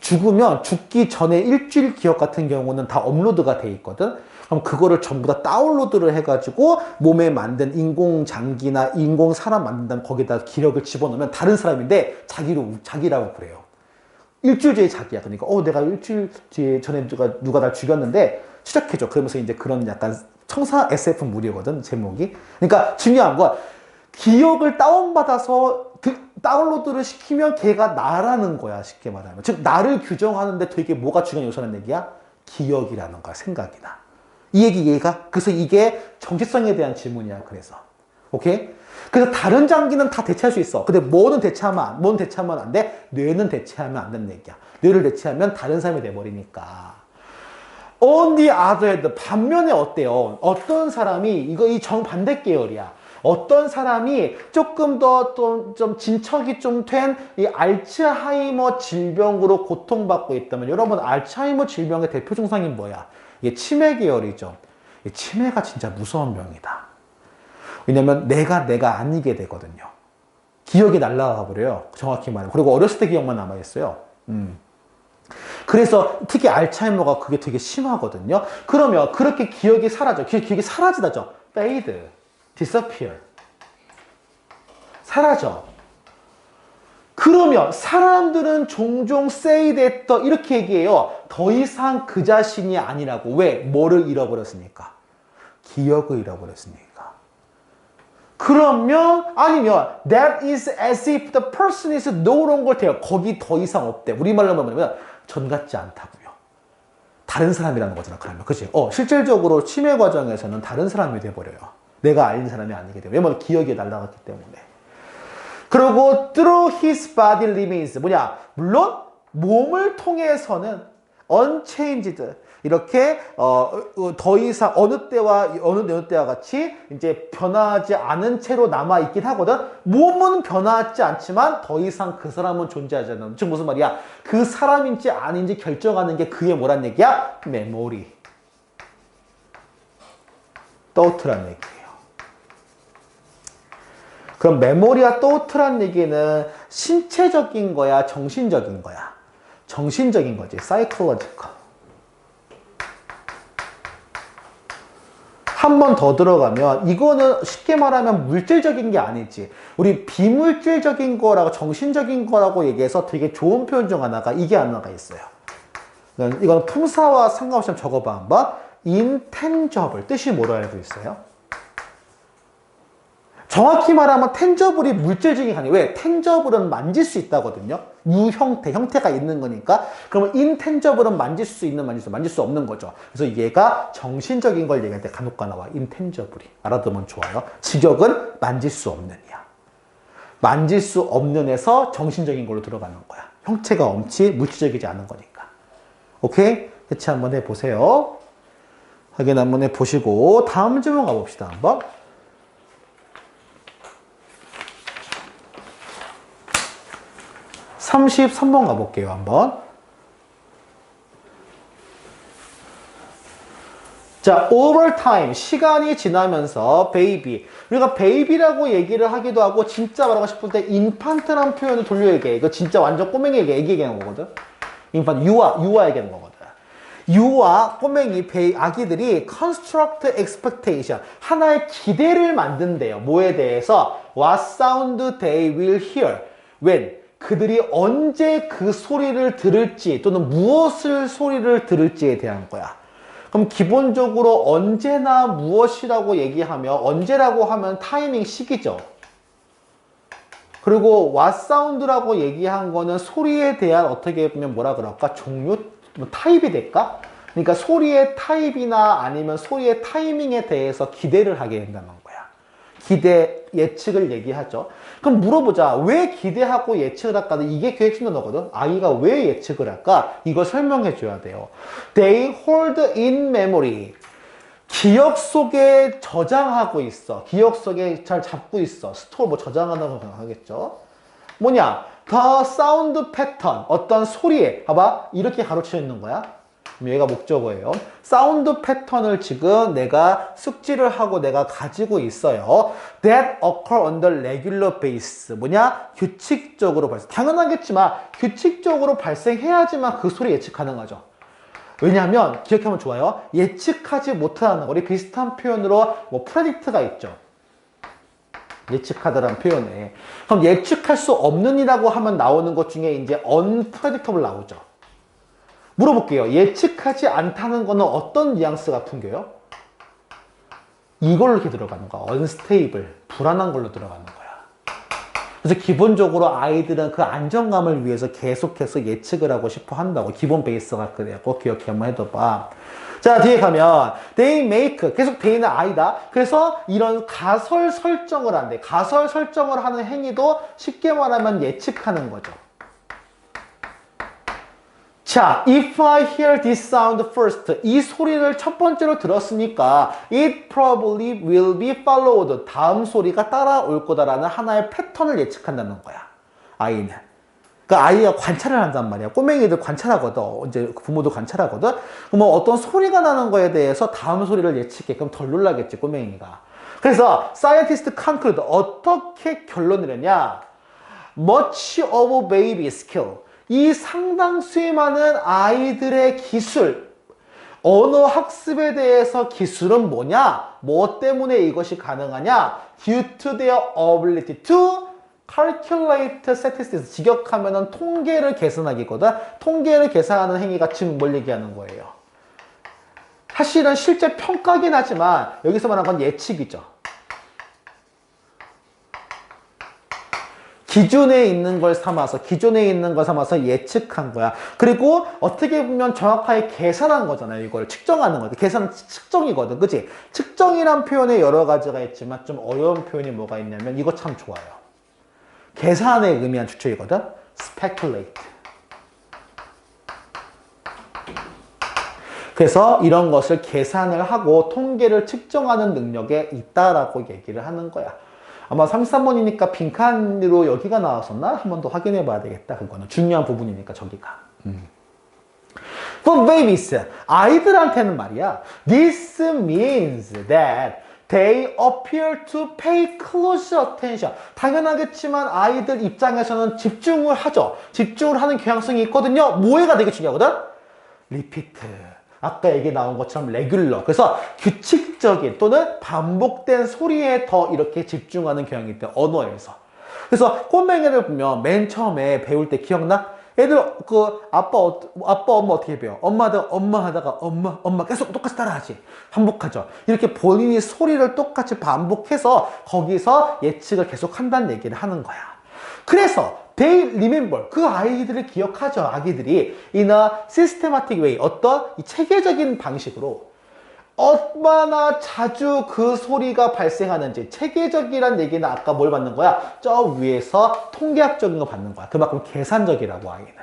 죽으면 죽기 전에 일주일 기억 같은 경우는 다 업로드가 돼 있거든. 그럼 그거를 전부 다 다운로드를 해가지고 몸에 만든 인공장기나 인공사람 만든다면 거기다 기력을 집어넣으면 다른 사람인데 자기라고 그래요. 일주일 뒤에 자기야. 그러니까 내가 일주일 뒤에 전에 누가 날 죽였는데 추적해줘. 그러면서 이제 그런 약간 청사 SF물이거든, 제목이. 그러니까 중요한 건 기억을 다운받아서 다운로드를 시키면 걔가 나라는 거야, 쉽게 말하면. 즉 나를 규정하는데 되게 뭐가 중요한 요소라는 얘기야? 기억이라는 거야, 생각이나. 이 얘기 이해가? 그래서 이게 정체성에 대한 질문이야, 그래서. 오케이? 그래서 다른 장기는 다 대체할 수 있어. 근데 뭐는 대체하면 안 돼? 뇌는 대체하면 안 된다는 얘기야. 뇌를 대체하면 다른 사람이 돼버리니까. On the other hand, 반면에 어때요? 어떤 사람이, 이 정반대 계열이야. 어떤 사람이 조금 더 좀 진척이 좀 된 이 알츠하이머 질병으로 고통받고 있다면, 여러분, 알츠하이머 질병의 대표 증상이 뭐야? 이게 치매 계열이죠. 치매가 진짜 무서운 병이다. 왜냐면 내가 아니게 되거든요. 기억이 날아가 버려요. 정확히 말하면. 그리고 어렸을 때 기억만 남아있어요. 그래서 특히 알츠하이머가 그게 되게 심하거든요. 그러면 그렇게 기억이 사라져. 기억이 사라지다죠. fade, disappear. 사라져. 그러면 사람들은 종종 say that 이렇게 얘기해요. 더 이상 그 자신이 아니라고. 왜? 뭐를 잃어버렸으니까. 기억을 잃어버렸으니까. 아니면 that is as if the person is no longer there. 거기 더 이상 없대. 우리말로 하면 전 같지 않다고요. 다른 사람이라는 거잖아. 그러면 그치? 실질적으로 치매 과정에서는 다른 사람이 돼버려요. 내가 알린 사람이 아니게 돼요. 왜냐면 기억이 날아갔기 때문에. 그리고 through his body remains 뭐냐? 물론 몸을 통해서는 unchanged 이렇게 더 이상 어느 때와 같이 이제 변하지 않은 채로 남아 있긴 하거든. 몸은 변하지 않지만 더 이상 그 사람은 존재하지 않는. 즉 무슨 말이야? 그 사람인지 아닌지 결정하는 게 그게 뭐란 얘기야? 메모리. 또트란 얘기예요. 그럼 메모리와 또트란 얘기는 신체적인 거야, 정신적인 거야? 정신적인 거지. psychological. 한 번 더 들어가면 이거는 쉽게 말하면 물질적인 게 아니지. 우리 비물질적인 거라고 정신적인 거라고 얘기해서 되게 좋은 표현 중 하나가 이게 하나가 있어요. 이건 품사와 상관없이 한번 적어봐 한번. intangible 뜻이 뭐로 알고 있어요? 정확히 말하면 tangible이 물질적인 게 아니에요. 왜? tangible은 만질 수 있다거든요. 형태가 있는 거니까. 그러면 intangible은 만질 수 없는 거죠. 그래서 얘가 정신적인 걸 얘기할 때 간혹가 나와. intangible이. 알아두면 좋아요. 직역은 만질 수 없는이야. 만질 수 없는에서 정신적인 걸로 들어가는 거야. 형체가 엄치 물질적이지 않은 거니까. 오케이? 대체 한번 해보세요. 확인 한번 해보시고 다음 질문 가봅시다. 한번. 33번 가볼게요, 한번. 자, over time, 시간이 지나면서 baby. 우리가 baby라고 얘기를 하기도 하고, 진짜 말하고 싶을 때 infant라는 표현을 돌려 얘기해. 이거 진짜 완전 꼬맹이 얘기하는 거거든. infant, 유아 얘기하는 거거든. 유아, 꼬맹이, 아기들이 construct expectation. 하나의 기대를 만든대요. 뭐에 대해서? What sound they will hear. when 그들이 언제 그 소리를 들을지 또는 무엇을 소리를 들을지에 대한 거야. 그럼 기본적으로 언제나 무엇이라고 얘기하면 언제라고 하면 타이밍 시기죠. 그리고 what sound라고 얘기한 거는 소리에 대한 어떻게 보면 뭐라 그럴까? 종류? 뭐 타입이 될까? 그러니까 소리의 타입이나 아니면 소리의 타이밍에 대해서 기대를 하게 된다는 거야. 기대, 예측을 얘기하죠. 그럼 물어보자. 왜 기대하고 예측을 할까? 이게 교육신호거든. 아이가 왜 예측을 할까? 이거 설명해 줘야 돼요. They hold in memory. 기억 속에 저장하고 있어. 기억 속에 잘 잡고 있어. 스토어 뭐 저장하는 거 하겠죠. 뭐냐? The sound pattern. 어떤 소리에. 봐봐. 이렇게 가로쳐 있는 거야. 얘가 목적어예요. 사운드 패턴을 지금 내가 숙지를 하고 내가 가지고 있어요. That occur on the regular basis. 뭐냐? 규칙적으로 발생. 당연하겠지만 규칙적으로 발생해야지만 그 소리 예측 가능하죠. 왜냐하면 기억하면 좋아요. 예측하지 못하는 우리 비슷한 표현으로 뭐 predict가 있죠. 예측하다라는 표현에. 그럼 예측할 수 없는 이라고 하면 나오는 것 중에 이제 unpredictable 나오죠. 물어볼게요. 예측하지 않다는 거는 어떤 뉘앙스가 풍겨요? 이걸로 이렇게 들어가는 거야. unstable, 불안한 걸로 들어가는 거야. 그래서 기본적으로 아이들은 그 안정감을 위해서 계속해서 예측을 하고 싶어 한다고. 기본 베이스가 그래요. 꼭 기억해 한번 해둬봐. 자, 뒤에 가면 they make, 계속 they는 아이다. 그래서 이런 가설 설정을 한대. 가설 설정을 하는 행위도 쉽게 말하면 예측하는 거죠. 자, if I hear this sound first, 이 소리를 첫 번째로 들었으니까 it probably will be followed, 다음 소리가 따라올 거다라는 하나의 패턴을 예측한다는 거야, 아이는. 그러니까 아이가 관찰을 한단 말이야. 꼬맹이들 관찰하거든. 이제 부모도 관찰하거든. 그러면 어떤 소리가 나는 거에 대해서 다음 소리를 예측해. 그럼 덜 놀라겠지, 꼬맹이가. 그래서 scientist conclude, 어떻게 결론을 내냐? Much of baby skill, 이 상당수의 많은 아이들의 기술, 언어 학습에 대해서 기술은 뭐냐? 뭐 때문에 이것이 가능하냐? Due to their ability to calculate statistics. 직역하면은 통계를 계산하기거든. 통계를 계산하는 행위가 지금 뭘 얘기하는 거예요? 사실은 실제 평가긴 하지만 여기서 말하는 건 예측이죠. 기존에 있는 걸 삼아서, 기존에 있는 걸 삼아서 예측한 거야. 그리고 어떻게 보면 정확하게 계산한 거잖아요. 이걸 측정하는 거야. 계산은 측정이거든. 그치? 측정이란 표현에 여러 가지가 있지만 좀 어려운 표현이 뭐가 있냐면 이거 참 좋아요. 계산에 의미한 주체이거든. speculate. 그래서 이런 것을 계산을 하고 통계를 측정하는 능력에 있다라고 얘기를 하는 거야. 아마 33번이니까 빈칸으로 여기가 나왔었나? 한 번 더 확인해 봐야 되겠다. 그거는 중요한 부분이니까 저기가. For babies, 아이들한테는 말이야. This means that they appear to pay close attention. 당연하겠지만 아이들 입장에서는 집중을 하죠. 집중을 하는 경향성이 있거든요. 뭐가 되게 중요하거든? Repeat. 아까 얘기 나온 것처럼 레귤러. 그래서 규칙적인 또는 반복된 소리에 더 이렇게 집중하는 경향이 있대, 언어에서. 그래서 꼬맹이를 보면 맨 처음에 배울 때 기억나? 애들 아빠 엄마 어떻게 배워? 엄마 하다가 엄마 계속 똑같이 따라하지. 반복하죠. 이렇게 본인이 소리를 똑같이 반복해서 거기서 예측을 계속 한다는 얘기를 하는 거야. 그래서 they remember, 그 아이들을 기억하죠. 아기들이 in a systematic way, 어떤 이 체계적인 방식으로 얼마나 자주 그 소리가 발생하는지. 체계적이란 얘기는 아까 뭘 받는 거야? 저 위에서 통계학적인 거 받는 거야. 그만큼 계산적이라고, 아이는.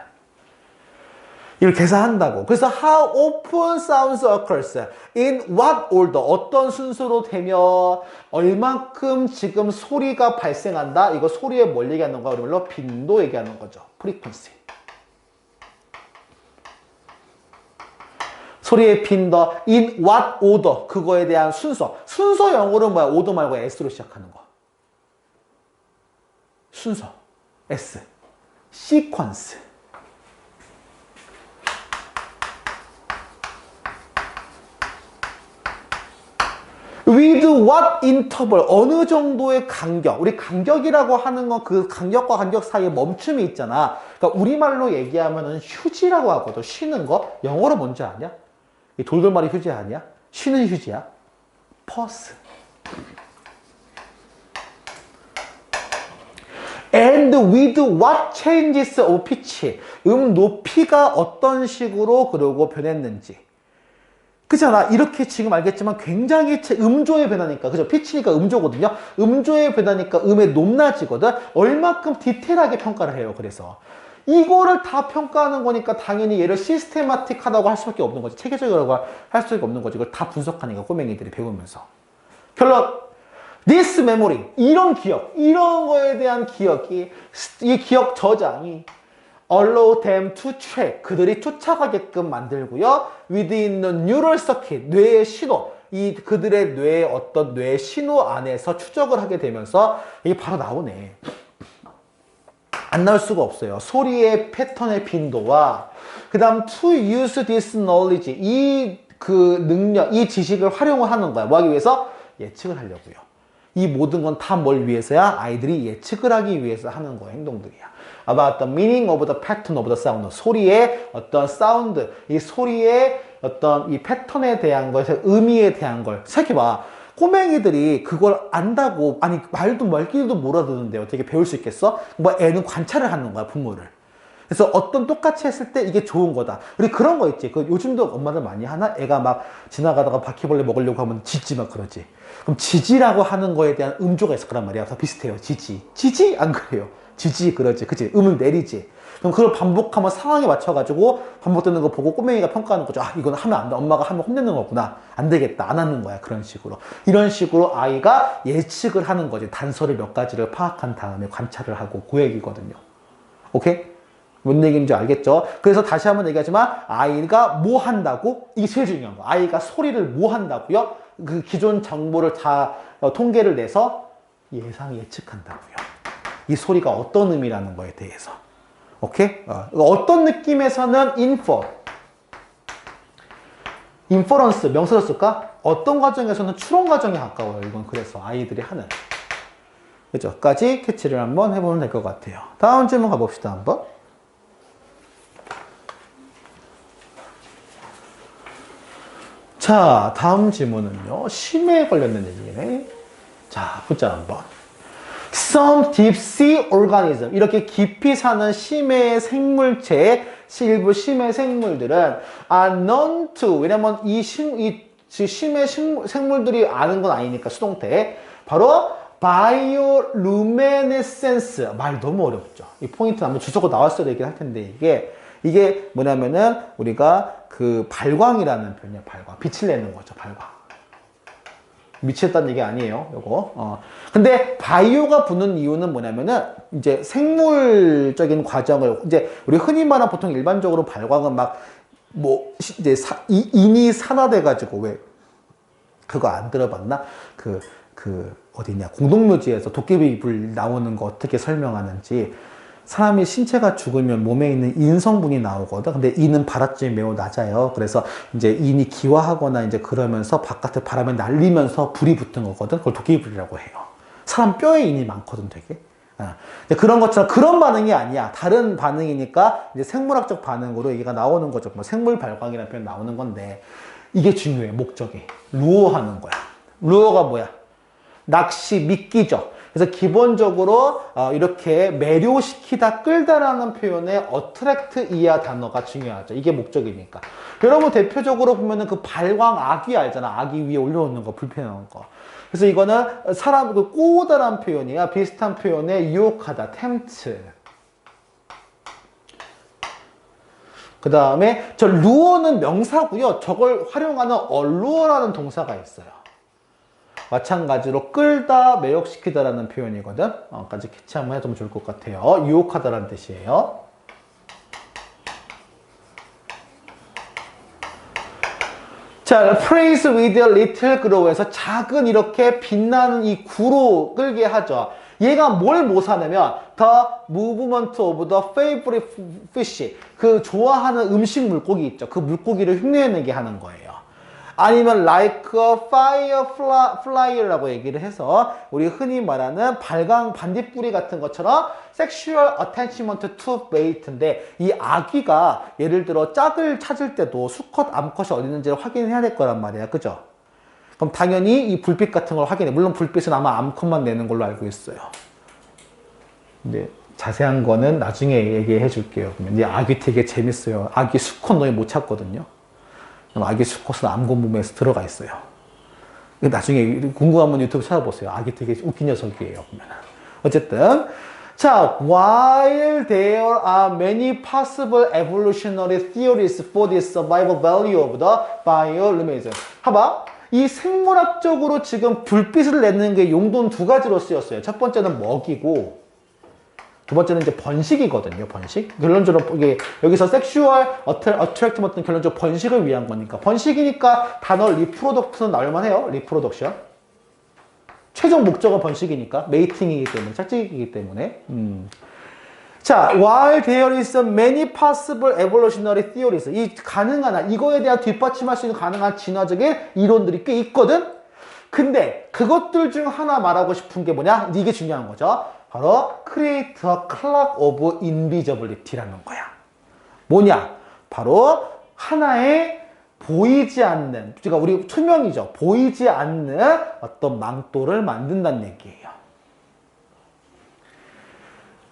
이걸 계산한다고. 그래서 how often sounds occurs, in what order, 어떤 순서로 되며 얼만큼 지금 소리가 발생한다. 이거 소리에 뭘 얘기하는 거야? 우리말로 빈도 얘기하는 거죠. frequency. 소리의 빈도, in what order, 그거에 대한 순서. 순서 영어로 뭐야? order 말고 S로 시작하는 거. 순서. S. sequence. With what interval? 어느 정도의 간격? 우리 간격이라고 하는 건 그 간격과 간격 사이에 멈춤이 있잖아. 그러니까 우리말로 얘기하면은 휴지라고 하거든. 쉬는 거. 영어로 뭔지 아냐? 이 돌돌말이 휴지 아니야? 쉬는 휴지야. pause. And with what changes of pitch? 높이가 어떤 식으로 그러고 변했는지. 그렇잖아. 이렇게 지금 알겠지만 굉장히 음조의 변화니까. 그죠? 피치니까 음조거든요. 음조의 변화니까 음의 높낮이거든. 얼마큼 디테일하게 평가를 해요. 그래서. 이거를 다 평가하는 거니까 당연히 얘를 시스테마틱하다고 할 수밖에 없는 거지. 체계적이라고 할 수밖에 없는 거지. 이걸 다 분석하니까 꼬맹이들이 배우면서. 결론. This memory, 이런 기억, 이런 거에 대한 기억이, 이 기억 저장이 allow them to track, 그들이 쫓아가게끔 만들고요. within the neural circuit, 뇌의 신호, 이 그들의 뇌의 어떤 뇌의 신호 안에서 추적을 하게 되면서 이게 바로 나오네. 안 나올 수가 없어요. 소리의 패턴의 빈도와 그 다음 to use this knowledge, 이 그 능력, 이 지식을 활용을 하는 거야. 뭐 하기 위해서? 예측을 하려고요. 이 모든 건 다 뭘 위해서야? 아이들이 예측을 하기 위해서 하는 거야, 행동들이야. About the meaning of the pattern of the sound. 소리의 어떤 사운드, 이 소리의 어떤 이 패턴에 대한 것의 의미에 대한 걸 생각해봐. 꼬맹이들이 그걸 안다고, 아니 말도 말귀도 못 알아듣는데 어떻게 배울 수 있겠어? 뭐 애는 관찰을 하는 거야, 부모를. 그래서 어떤 똑같이 했을 때 이게 좋은 거다. 우리 그런 거 있지. 그 요즘도 엄마들 많이 하나? 애가 막 지나가다가 바퀴벌레 먹으려고 하면 짖지 막 그러지. 그럼 지지라고 하는 거에 대한 음조가 있을 거란 말이야. 다 비슷해요. 지지. 지지? 안 그래요. 지지 그러지. 그치? 음을 내리지. 그럼 그걸 반복하면 상황에 맞춰가지고 반복되는 거 보고 꼬맹이가 평가하는 거죠. 아, 이건 하면 안 돼. 엄마가 하면 혼내는 거구나. 안 되겠다. 안 하는 거야. 그런 식으로. 이런 식으로 아이가 예측을 하는 거지. 단서를 몇 가지를 파악한 다음에 관찰을 하고 그 얘기거든요. 오케이? 뭔 얘기인지 알겠죠? 그래서 다시 한번 얘기하지만 아이가 뭐 한다고? 이게 제일 중요한 거. 아이가 소리를 뭐 한다고요? 그 기존 정보를 다 통계를 내서 예측한다고요. 이 소리가 어떤 의미라는 거에 대해서. 오케이? 어떤 느낌에서는 inference, 명사로 쓸까? 어떤 과정에서는 추론 과정에 가까워요. 이건 그래서 아이들이 하는. 그죠? 까지 캐치를 한번 해보면 될 것 같아요. 다음 질문 가봅시다, 한번. 자, 다음 질문은요. 심해에 관련된 얘기네. 자, 보자 한번. Some deep sea organism. 이렇게 깊이 사는 심해 생물체, 일부 심해 생물들은 are known to. 왜냐면 이 심해 생물들이 아는 건 아니니까 수동태. 바로 bioluminescence. 말 너무 어렵죠. 이 포인트 한번 주소가 나왔어야 되긴 할 텐데 이게 뭐냐면은 우리가 그 발광이라는 표현이야. 발광. 빛을 내는 거죠. 발광. 미치겠다는 얘기 아니에요. 요거. 근데 바이오가 붙는 이유는 뭐냐면은 이제 생물적인 과정을 이제 우리 흔히 말하는 보통 일반적으로 발광은 막 뭐 이제 인이 산화돼 가지고 왜 그거 안 들어봤나? 그 어디냐? 공동묘지에서 도깨비불 나오는 거 어떻게 설명하는지. 사람이 신체가 죽으면 몸에 있는 인 성분이 나오거든. 근데 인은 발화점이 매우 낮아요. 그래서 이제 인이 기화하거나 이제 그러면서 바깥에 바람에 날리면서 불이 붙은 거거든. 그걸 도깨비불이라고 해요. 사람 뼈에 인이 많거든, 되게. 그런 것처럼 그런 반응이 아니야. 다른 반응이니까 이제 생물학적 반응으로 얘기가 나오는 거죠. 뭐 생물 발광이라는 표현 나오는 건데 이게 중요해. 목적이 루어하는 거야. 루어가 뭐야? 낚시, 미끼죠. 그래서 기본적으로 이렇게 매료시키다, 끌다라는 표현에 attract 이하 단어가 중요하죠. 이게 목적이니까. 여러분 대표적으로 보면은 그 발광 아귀 알잖아. 아귀 위에 올려놓는 거, 불편한 거. 그래서 이거는 사람 그 꼬우다라는 표현이야. 비슷한 표현에 유혹하다, tempt. 그 다음에 저 lure는 명사고요. 저걸 활용하는 allure라는 동사가 있어요. 마찬가지로 끌다, 매혹시키다라는 표현이거든. 까지 캐치 한번 해두면 좋을 것 같아요. 유혹하다라는 뜻이에요. 자, praise with a little grow에서 작은 이렇게 빛나는 이 구로 끌게 하죠. 얘가 뭘 모사냐면 the movement of the favorite fish. 그 좋아하는 음식 물고기 있죠. 그 물고기를 흉내내게 하는 거예요. 아니면 like a firefly라고 얘기를 해서 우리 흔히 말하는 발광 반딧불이 같은 것처럼 sexual attachment to mate인데 이 아기가 예를 들어 짝을 찾을 때도 수컷, 암컷이 어디 있는지를 확인해야 될 거란 말이야. 그죠? 그럼 당연히 이 불빛 같은 걸 확인해. 물론 불빛은 아마 암컷만 내는 걸로 알고 있어요. 근데 자세한 거는 나중에 얘기해 줄게요. 근데 아기 되게 재밌어요. 아기 수컷 너희 못 찾거든요. 아기 수컷은 암공부에서 들어가 있어요. 나중에 궁금하면 유튜브 찾아보세요. 아기 되게 웃긴 녀석이에요. 어쨌든 자, while there are many possible evolutionary theories for the survival value of the bioluminescence. 봐봐. 이 생물학적으로 지금 불빛을 내는 게 용도는 두 가지로 쓰였어요. 첫 번째는 먹이고 두 번째는 이제 번식이거든요. 번식. 결론적으로 이게 여기서 섹슈얼 어트랙트먼트는 결론적으로 번식을 위한 거니까. 번식이니까 단어 리프로덕트는 나올만 해요. 리프로덕션. 최종 목적은 번식이니까. 메이팅이기 때문에. 짝짓기이기 때문에. 자, while there is many possible evolutionary theories. 이 가능한, 이거에 대한 뒷받침할 수 있는 가능한 진화적인 이론들이 꽤 있거든? 근데 그것들 중 하나 말하고 싶은 게 뭐냐? 이게 중요한 거죠. 바로 create a clock of invisibility라는 거야. 뭐냐? 바로 하나의 보이지 않는, 그러니까 우리 투명이죠. 보이지 않는 어떤 망토를 만든다는 얘기예요.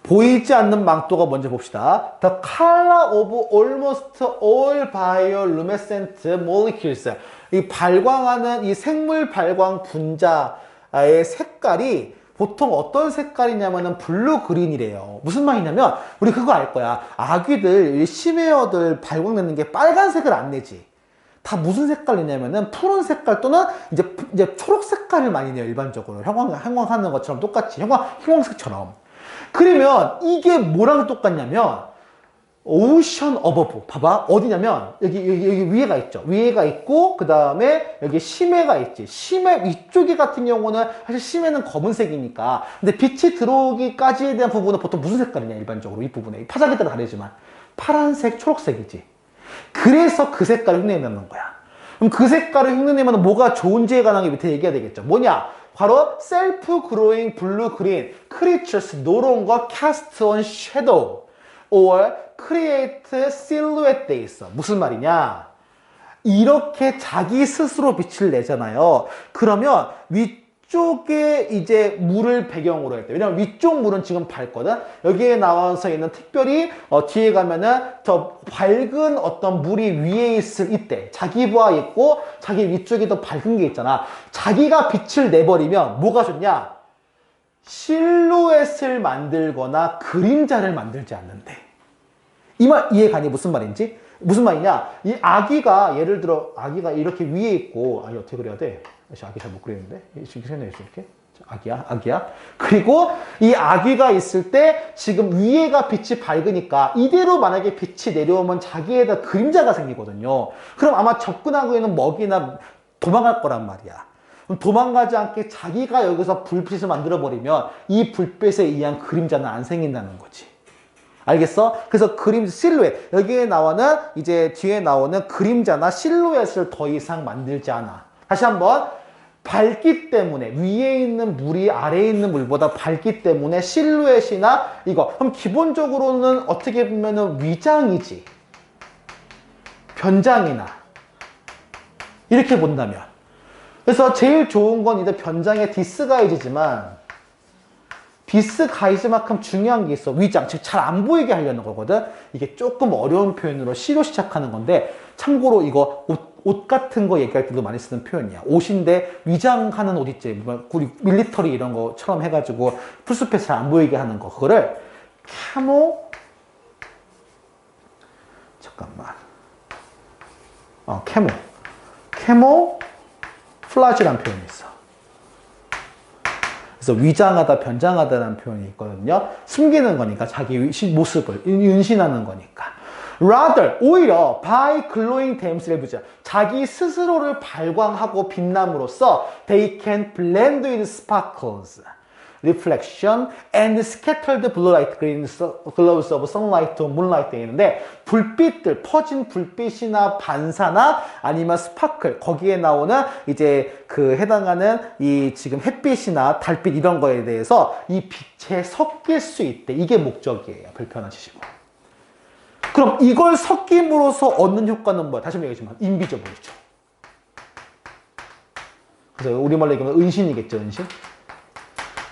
보이지 않는 망토가 먼저 봅시다. The color of almost all bioluminescent molecules. 이 발광하는 이 생물 발광 분자의 색깔이 보통 어떤 색깔이냐면은 블루 그린이래요. 무슨 말이냐면 우리 그거 알 거야. 아기들, 심해어들 발광내는 게 빨간색을 안 내지. 다 무슨 색깔이냐면은 푸른 색깔 또는 이제 초록 색깔을 많이 내요. 일반적으로 형광하는 것처럼 똑같이 형광색처럼. 그러면 이게 뭐랑 똑같냐면 오션 어버브. 봐봐. 어디냐면 여기 위에가 있죠. 위에가 있고 그 다음에 여기 심해가 있지. 심해 위쪽이 같은 경우는 사실 심해는 검은색이니까. 근데 빛이 들어오기까지에 대한 부분은 보통 무슨 색깔이냐 일반적으로 이 부분에 파장에 따라 다르지만 파란색, 초록색이지. 그래서 그 색깔을 흉내내는 거야. 그럼 그 색깔을 흉내내면 뭐가 좋은지에 관한 게 밑에 얘기해야 되겠죠. 뭐냐? 바로 self-growing blue-green creatures no longer cast on shadow or create silhouette 돼 있어. 무슨 말이냐? 이렇게 자기 스스로 빛을 내잖아요. 그러면 위쪽에 이제 물을 배경으로 할 때, 왜냐면 위쪽 물은 지금 밝거든. 여기에 나와서 있는 특별히 뒤에 가면은 더 밝은 어떤 물이 위에 있을 이때 자기부하 있고 자기 위쪽에 더 밝은 게 있잖아. 자기가 빛을 내버리면 뭐가 좋냐? 실루엣을 만들거나 그림자를 만들지 않는데. 이 말 이해가니? 무슨 말인지? 무슨 말이냐? 이 아기가 예를 들어 아기가 이렇게 위에 있고 아니 어떻게 그려야 돼? 아기 잘 못 그리는데 이렇게 생겼어 이렇게 아기야. 그리고 이 아기가 있을 때 지금 위에가 빛이 밝으니까 이대로 만약에 빛이 내려오면 자기에다 그림자가 생기거든요. 그럼 아마 접근하고 있는 먹이나 도망갈 거란 말이야. 그럼 도망가지 않게 자기가 여기서 불빛을 만들어 버리면 이 불빛에 의한 그림자는 안 생긴다는 거지. 알겠어? 그래서 그림 실루엣 여기에 나오는 이제 뒤에 나오는 그림자나 실루엣을 더 이상 만들지 않아. 다시 한번 밝기 때문에 위에 있는 물이 아래에 있는 물보다 밝기 때문에 실루엣이나 이거 그럼 기본적으로는 어떻게 보면은 위장이지. 변장이나 이렇게 본다면. 그래서 제일 좋은 건 이제 변장의 디스가이즈지만 디스가이즈만큼 중요한 게 있어. 위장, 즉 잘 안 보이게 하려는 거거든. 이게 조금 어려운 표현으로 C로 시작하는 건데 참고로 이거 옷 같은 거 얘기할 때도 많이 쓰는 표현이야. 옷인데 위장하는 옷 있지. 우리 밀리터리 이런 거처럼 해가지고 풀숲에 잘 안 보이게 하는 거. 그거를 캐모플라지라는 표현이 있어. 그래서 위장하다, 변장하다라는 표현이 있거든요. 숨기는 거니까 자기 모습을 윤신하는 거니까. Rather, 오히려 by glowing themselves, 자기 스스로를 발광하고 빛남으로써 they can blend with sparkles. reflection, and scattered blue light green glows of sunlight to moonlight 되어 있는데 불빛들, 퍼진 불빛이나 반사나 아니면 스파클 거기에 나오는 이제 그 해당하는 이 지금 햇빛이나 달빛 이런 거에 대해서 이 빛에 섞일 수 있대. 이게 목적이에요. 불편하시고. 그럼 이걸 섞임으로써 얻는 효과는 뭐야? 다시 한번 얘기하지만 인비저블이죠. 그래서 우리말로 얘기하면 은신이겠죠, 은신.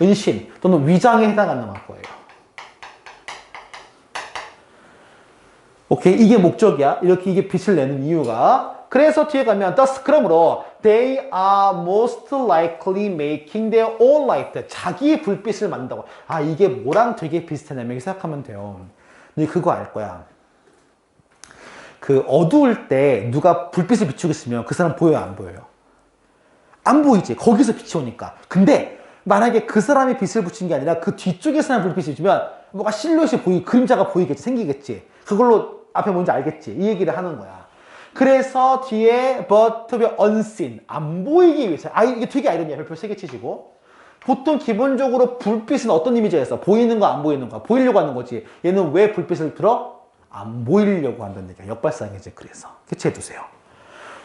은신 또는 위장에 해당하는 거예요. 오케이, 이게 목적이야. 이렇게 이게 빛을 내는 이유가. 그래서 뒤에 가면 thus 그러므로 they are most likely making their own light. 자기 불빛을 만든다고. 아, 이게 뭐랑 되게 비슷하냐면 이렇게 생각하면 돼요. 너 그거 알 거야. 그 어두울 때 누가 불빛을 비추고 있으면 그 사람 보여요, 안 보여요? 안 보이지. 거기서 빛이 오니까. 근데 만약에 그 사람이 빛을 붙인 게 아니라 그 뒤쪽에 사람 불빛이 비추면 뭐가 실루엣이 그림자가 보이겠지, 생기겠지. 그걸로 앞에 뭔지 알겠지. 이 얘기를 하는 거야. 그래서 뒤에 but to be unseen, 안 보이기 위해서. 아, 이게 되게 아이러니야. 별표 3개 치시고. 보통 기본적으로 불빛은 어떤 이미지가 있어? 보이는 거, 안 보이는 거. 보이려고 하는 거지. 얘는 왜 불빛을 들어? 안 보이려고 한다는 얘기야. 역발상이지. 그래서 캐치해주세요.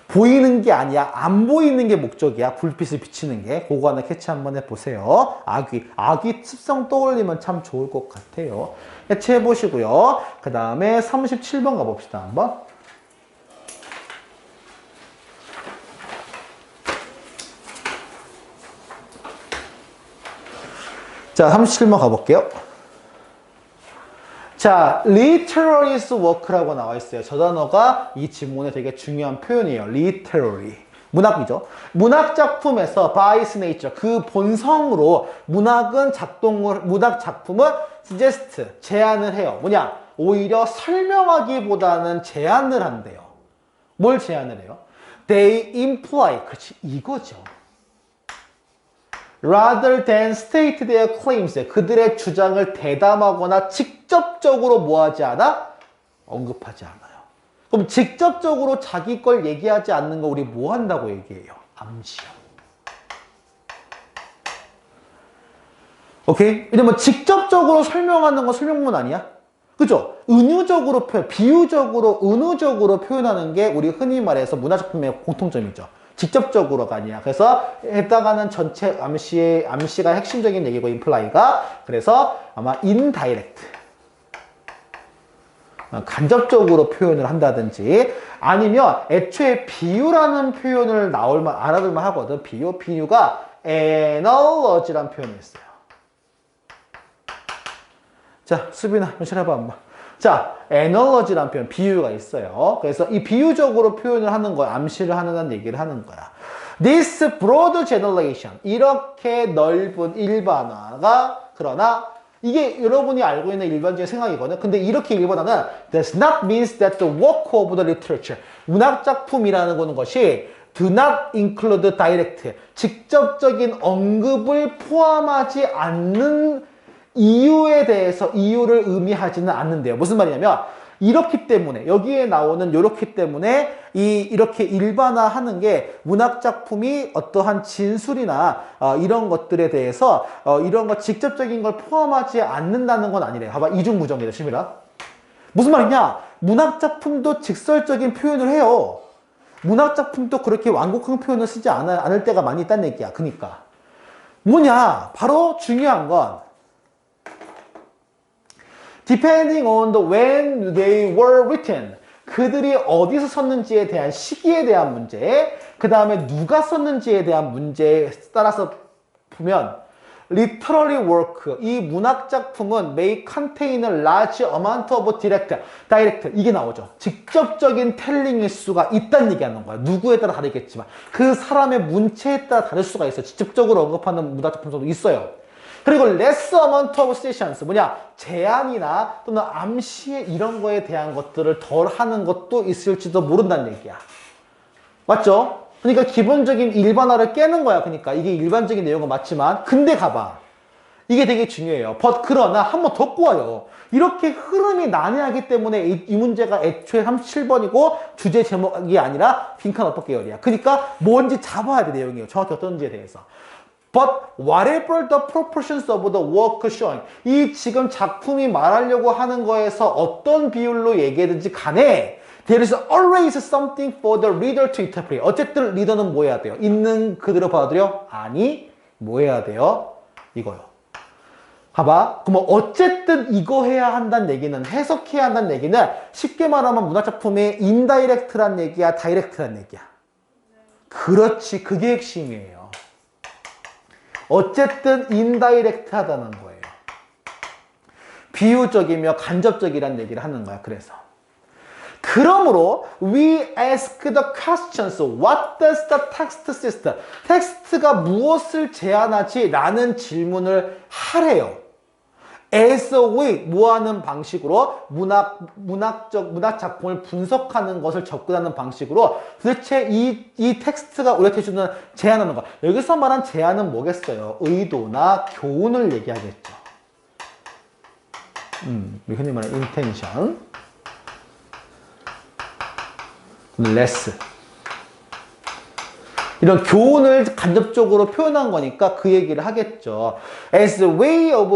보이는 게 아니야. 안 보이는 게 목적이야. 불빛을 비치는 게. 그거 하나 캐치 한번 해보세요. 아귀 습성 떠올리면 참 좋을 것 같아요. 캐치해보시고요. 그 다음에 37번 가봅시다. 한번. 자, 37번 가볼게요. 자, literary work라고 나와 있어요. 저 단어가 이 지문에 되게 중요한 표현이에요. literary. 문학이죠. 문학 작품에서 by its nature, 그 본성으로 문학 작품을 suggest, 제안을 해요. 뭐냐? 오히려 설명하기보다는 제안을 한대요. 뭘 제안을 해요? They imply, 그렇지, 이거죠. rather than state their claims, 그들의 주장을 대담하거나 직접적으로 뭐하지 않아? 언급하지 않아요. 그럼 직접적으로 자기 걸 얘기하지 않는 거 우리 뭐 한다고 얘기해요? 암시요. 오케이? 이러면 직접적으로 설명하는 건 설명문 아니야? 그죠? 은유적으로 비유적으로, 은유적으로 표현하는 게 우리 흔히 말해서 문화작품의 공통점이죠. 직접적으로가 아니야. 그래서 해당하는 전체 암시가 핵심적인 얘기고, imply가. 그래서 아마 indirect. 간접적으로 표현을 한다든지, 아니면 애초에 비유라는 표현을 알아둘만 하거든. 비유가 analogy라는 표현이 있어요. 자, 수빈아, 한번 해봐, 한번. 자, analogy라는 표현, 비유가 있어요. 그래서 이 비유적으로 표현을 하는 거야. 암시를 하는 얘기를 하는 거야. This broad generalization, 이렇게 넓은 일반화가, 그러나 이게 여러분이 알고 있는 일반적인 생각이거든. 근데 이렇게 일반화는 does not mean that the work of the literature, 문학작품이라는 것이 do not include direct, 직접적인 언급을 포함하지 않는 이유에 대해서 이유를 의미하지는 않는데요. 무슨 말이냐면 이렇기 때문에, 여기에 나오는 이렇기 때문에 이렇게 일반화하는 게 문학작품이 어떠한 진술이나 이런 것들에 대해서 이런 거 직접적인 걸 포함하지 않는다는 건 아니래요. 봐봐, 이중구정이다, 심이라. 무슨 말이냐? 문학작품도 직설적인 표현을 해요. 문학작품도 그렇게 완곡한 표현을 쓰지 않을 때가 많이 있다는 얘기야. 그러니까 뭐냐? 바로 중요한 건 depending on the when they were written, 그들이 어디서 썼는지에 대한 시기에 대한 문제, 그 다음에 누가 썼는지에 대한 문제에 따라서 보면 literary work, 이 문학작품은 may contain a large amount of direct, 이게 나오죠. 직접적인 텔링일 수가 있다는 얘기하는 거야. 누구에 따라 다르겠지만 그 사람의 문체에 따라 다를 수가 있어요. 직접적으로 언급하는 문학작품도 있어요. 그리고 less amount of suggestions, 뭐냐? 제안이나 또는 암시에 이런 거에 대한 것들을 덜 하는 것도 있을지도 모른다는 얘기야. 맞죠? 그러니까 기본적인 일반화를 깨는 거야. 그러니까 이게 일반적인 내용은 맞지만, 근데 가봐. 이게 되게 중요해요. 그러나 한 번 더 꼬아요. 이렇게 흐름이 난해하기 때문에 이 문제가 애초에 37번이고 주제 제목이 아니라 빈칸 어법 계열이야. 그러니까 뭔지 잡아야 돼, 내용이요. 정확히 어떤지에 대해서. But whatever the proportions of the work showing. 이 지금 작품이 말하려고 하는 거에서 어떤 비율로 얘기하든지 간에 There is always something for the reader to interpret. 어쨌든 리더는 뭐 해야 돼요? 있는 그대로 받아들여? 아니, 뭐 해야 돼요? 이거요. 봐봐. 그럼 어쨌든 이거 해야 한다는 얘기는, 해석해야 한다는 얘기는 쉽게 말하면 문학작품의 인다이렉트란 얘기야, 다이렉트란 얘기야? 그렇지. 그게 핵심이에요. 어쨌든 인다이렉트하다는 거예요. 비유적이며 간접적이라는 얘기를 하는 거야. 그러므로 we ask the questions. What does the text suggest? 텍스트가 무엇을 제안하지? 라는 질문을 하래요. As a way, 뭐하는 방식으로? 문학 작품을 분석하는 것을 접근하는 방식으로 도대체 이 텍스트가 우리한테 주는 제안하는 거. 여기서 말한 제안은 뭐겠어요? 의도나 교훈을 얘기하겠죠. 흔히 말하는 intention, less. 이런 교훈을 간접적으로 표현한 거니까 그 얘기를 하겠죠. As a way of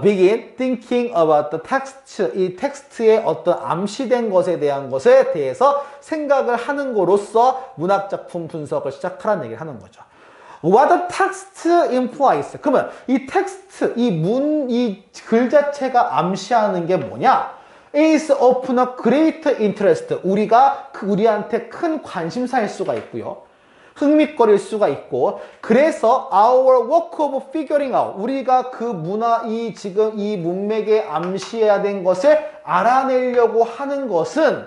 begin thinking about the text, 이 텍스트의 어떤 암시된 것에 대한 것에 대해서 생각을 하는 거로서 문학작품 분석을 시작하라는 얘기를 하는 거죠. What the text implies. 그러면 이 텍스트, 이 글 자체가 암시하는 게 뭐냐? is of a great interest. 우리한테 큰 관심사일 수가 있고요. 흥미거릴 수가 있고, 그래서 our work of figuring out, 우리가 지금 이 문맥에 암시해야 된 것을 알아내려고 하는 것은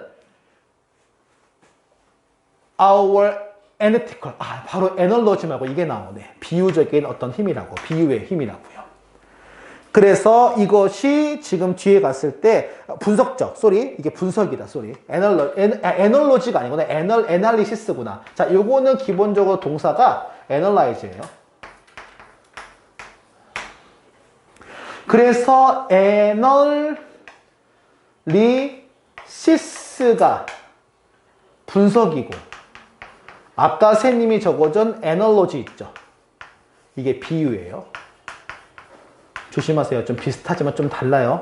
our analytical, 바로 에널로지 말고 이게 나오네. 비유적인 어떤 힘이라고, 비유의 힘이라고요. 그래서 이것이 지금 뒤에 갔을 때 분석적, 이게 분석이다, 에널로지가 아니구나, 애널리시스구나. 자, 요거는 기본적으로 동사가 애널라이즈예요. 그래서 애널리시스가 분석이고, 아까 쌤님이 적어준 애널로지 있죠. 이게 비유예요. 조심하세요. 좀 비슷하지만 좀 달라요.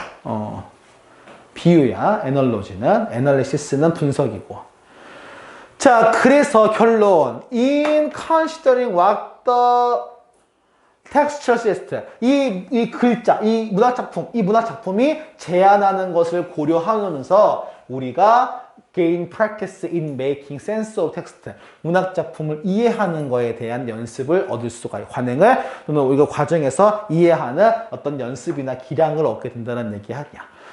비유야. 애널로지는. 애널리시스는 분석이고. 자, 그래서 결론. In considering what the textual suggests. 이 글자, 이 문학작품이 제안하는 것을 고려하면서 우리가 gain practice in making sense of text. 문학작품을 이해하는 거에 대한 연습을 얻을 수가 있고, 관행을 또는 이거 과정에서 이해하는 어떤 연습이나 기량을 얻게 된다는 얘기 하냐.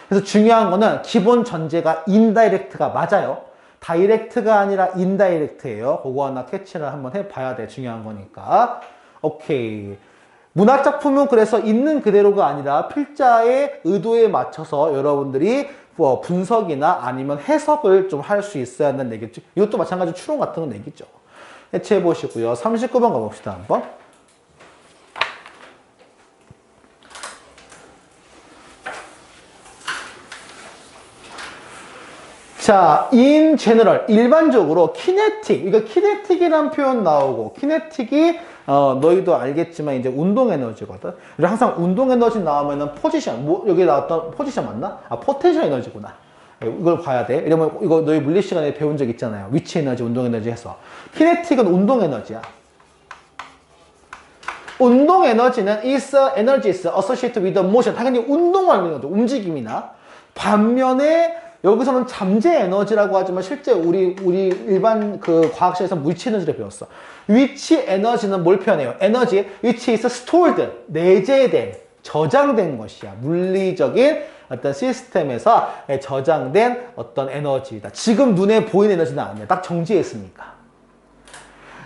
그래서 중요한 거는 기본 전제가 인다이렉트가 맞아요. 다이렉트가 아니라 인다이렉트예요. 그거 하나 캐치를 한번 해봐야 돼. 중요한 거니까. 오케이. 문학작품은 그래서 있는 그대로가 아니라 필자의 의도에 맞춰서 여러분들이 분석이나 아니면 해석을 좀 할 수 있어야 한다는 얘기죠. 이것도 마찬가지로 추론 같은 건 얘기죠. 해체해 보시고요. 39번 가봅시다. 한번. 자, in general, 일반적으로 kinetic, 이거 kinetic이라는 표현 나오고, kinetic이 너희도 알겠지만 이제 운동 에너지거든. 항상 운동 에너지 나오면은 포지션, 여기 나왔던 포지션 맞나? 포텐셜 에너지구나. 이걸 봐야 돼. 이러면 이거 너희 물리 시간에 배운 적 있잖아요. 위치 에너지, 운동 에너지 해서. 키네틱은 운동 에너지야. 운동 에너지는 is energies associated with motion. 당연히 운동을 하는 거죠. 움직임이나. 반면에 여기서는 잠재 에너지라고 하지만 실제 우리 일반 그 과학실에서 위치 에너지를 배웠어. 위치 에너지는 뭘 표현해요? 에너지, which is stored, 내재된, 저장된 것이야. 물리적인 어떤 시스템에서 저장된 어떤 에너지다. 지금 눈에 보이는 에너지는 아니야. 딱 정지했으니까.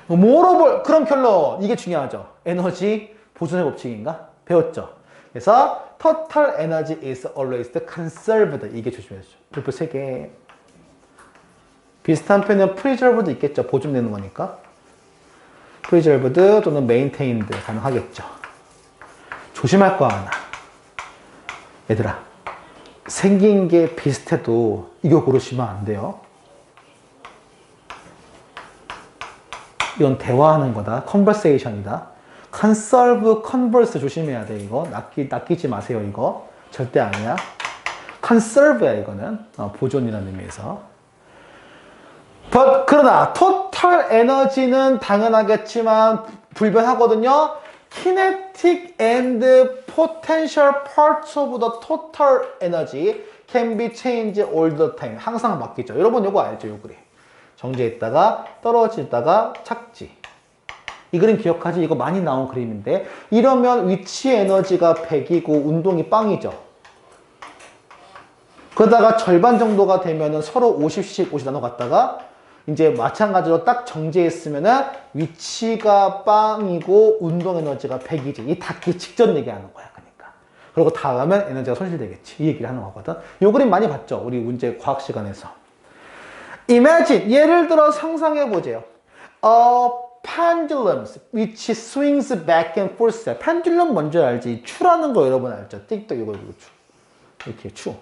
모로볼, 그럼 결론. 이게 중요하죠. 에너지 보존의 법칙인가? 배웠죠. 그래서 total energy is always conserved. 이게 조심해야죠. 불표 3개. 비슷한 표현은 preserved 있겠죠. 보존되는 거니까. preserved 또는 maintained 가능하겠죠. 조심할 거 하나. 얘들아, 생긴 게 비슷해도 이거 고르시면 안 돼요. 이건 대화하는 거다. conversation이다. conserve, converse 조심해야 돼, 이거. 낚이지 마세요, 이거. 절대 아니야. conserve야, 이거는. 보존이라는 의미에서. 그러나, total energy는 당연하겠지만, 불변하거든요. kinetic and potential parts of the total energy can be changed all the time. 항상 바뀌죠. 여러분, 이거 알죠, 요 그림. 정지했다가, 떨어지다가, 착지. 이 그림 기억하지? 이거 많이 나온 그림인데 이러면 위치 에너지가 100이고 운동이 빵이죠. 그러다가 절반 정도가 되면은 서로 50씩 50 나눠 갔다가 이제 마찬가지로 딱 정지했으면은 위치가 빵이고 운동 에너지가 100이지. 이 닿기 직전 얘기하는 거야. 그러니까. 그리고 닿으면 에너지가 손실되겠지. 이 얘기를 하는 거거든. 이 그림 많이 봤죠? 우리 문제 과학 시간에서. Imagine, 예를 들어 상상해 보세요. pendulums which swings back and forth. pendulum 뭔지 알지? 추라는 거 여러분 알죠? 띡떡 이거 추. 이렇게 추.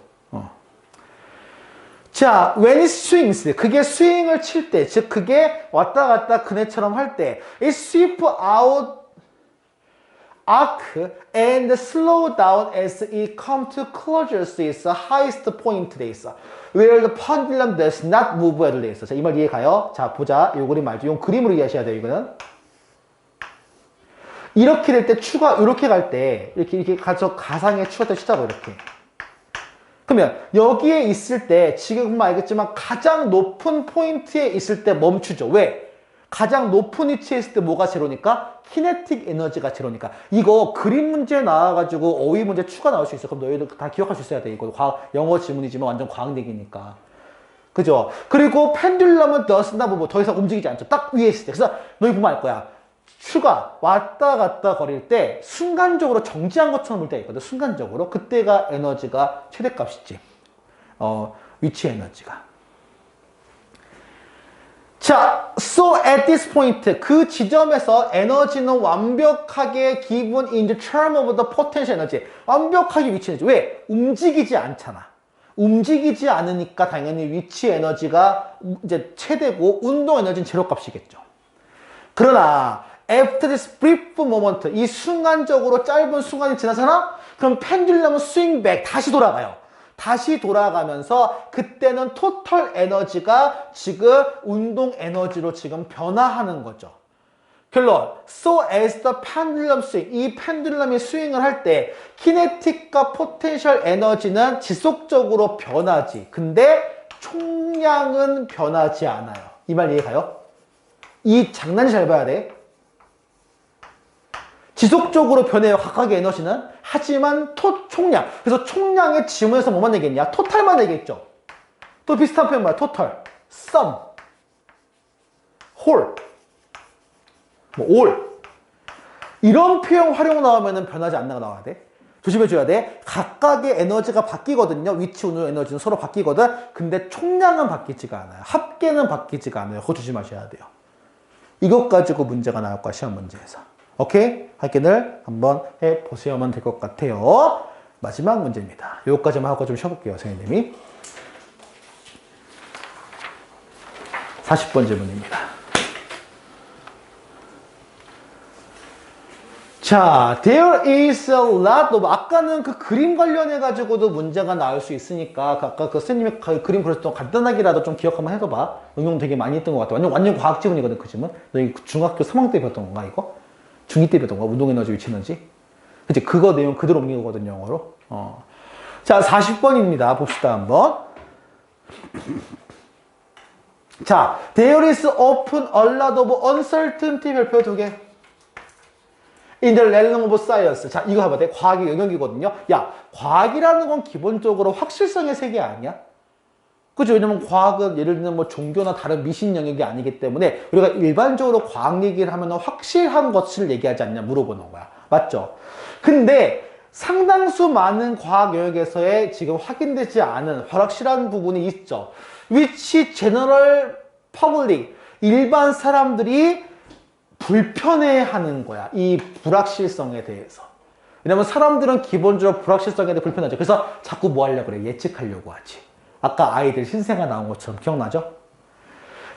자, when it swings, 그게 스윙을 칠 때, 즉 그게 왔다 갔다 그네처럼 할 때, it sweep out arc and slow down as it comes to closures its highest point 돼 있어. Where the pendulum does not move at all 돼 있어. 자, 이 말 이해가요? 자, 보자. 요 그림 알죠? 요 그림으로 이해하셔야 돼요, 이거는. 이렇게 될 때 추가, 이렇게 갈 때, 이렇게 가서 가상의 추가 때 치자고, 이렇게. 그러면 여기에 있을 때, 지금 보면 알겠지만 가장 높은 포인트에 있을 때 멈추죠. 왜? 가장 높은 위치에 있을 때 뭐가 제로니까? 키네틱 에너지가 제로니까. 이거 그림 문제 나와가지고 어휘 문제 추가 나올 수 있어. 그럼 너희들 다 기억할 수 있어야 돼. 이거 영어 지문이지만 완전 과학 얘기니까. 그죠? 그리고 펜듈럼은 does not move. 더 이상 움직이지 않죠. 딱 위에 있을 때. 그래서 너희 보면 알 거야. 추가 왔다 갔다 거릴 때 순간적으로 정지한 것처럼 볼 때가 있거든. 순간적으로. 그때가 에너지가 최대값이지. 위치 에너지가. 자, so at this point, 그 지점에서 에너지는 완벽하게 given in the term of the potential energy. 완벽하게 위치 에너지. 왜? 움직이지 않잖아. 움직이지 않으니까 당연히 위치 에너지가 이제 최대고 운동 에너지는 제로 값이겠죠. 그러나 after this brief moment, 이 순간적으로 짧은 순간이 지나잖아? 그럼 펜듈럼은 swing back, 다시 돌아가요. 다시 돌아가면서 그때는 토탈 에너지가 지금 운동 에너지로 지금 변화하는 거죠. 결론, so as the pendulum swing, 이 펜듈럼이 스윙을 할 때 키네틱과 포텐셜 에너지는 지속적으로 변하지. 근데 총량은 변하지 않아요. 이 말 이해가요? 이 장난 잘 봐야 돼. 지속적으로 변해요. 각각의 에너지는. 하지만 총량. 그래서 총량의 지문에서 뭐만 얘기했냐? 토탈만 얘기했죠. 또 비슷한 표현 뭐야? 토탈, sum, whole, 뭐 all. 이런 표현 활용 나오면 변하지 않나가 나와야 돼. 조심해줘야 돼. 각각의 에너지가 바뀌거든요. 위치, 운동 에너지는 서로 바뀌거든. 근데 총량은 바뀌지가 않아요. 합계는 바뀌지가 않아요. 그거 조심하셔야 돼요. 이것 가지고 문제가 나올 거야. 시험 문제에서. 오케이? 확인을 한번 해보시면 될 것 같아요. 마지막 문제입니다. 요거까지만 하고 좀 쉬어볼게요, 선생님이. 40번 질문입니다. 자, there is a lot of, 아까는 그 그림 관련해가지고도 문제가 나올 수 있으니까, 아까 그 선생님이 그림 그렸던 간단하게라도 좀 기억 한번 해둬봐. 응용 되게 많이 했던 것 같아. 완전 과학 지문이거든, 그 지문. 너희 중학교 3학년 때 배웠던 건가, 이거? 중2 때 배웠던 거, 운동 에너지, 위치 에너지. 그치, 그거 내용 그대로 옮긴 거거든, 영어로. 자, 40번입니다. 봅시다, 한번. 자, there is often a lot of uncertainty 별표 2개. in the realm of science. 자, 이거 해봐. 과학의 영역이거든요. 야, 과학이라는 건 기본적으로 확실성의 세계 아니야? 그죠? 왜냐면 과학은 예를 들면 뭐 종교나 다른 미신 영역이 아니기 때문에 우리가 일반적으로 과학 얘기를 하면 확실한 것을 얘기하지 않냐 물어보는 거야. 맞죠? 근데 상당수 많은 과학 영역에서의 지금 확인되지 않은 불확실한 부분이 있죠. which general public, 일반 사람들이 불편해하는 거야. 이 불확실성에 대해서. 왜냐면 사람들은 기본적으로 불확실성에 대해 불편하죠. 그래서 자꾸 뭐 하려고 그래? 예측하려고 하지. 아까 아이들 신생아 나온 것처럼 기억나죠?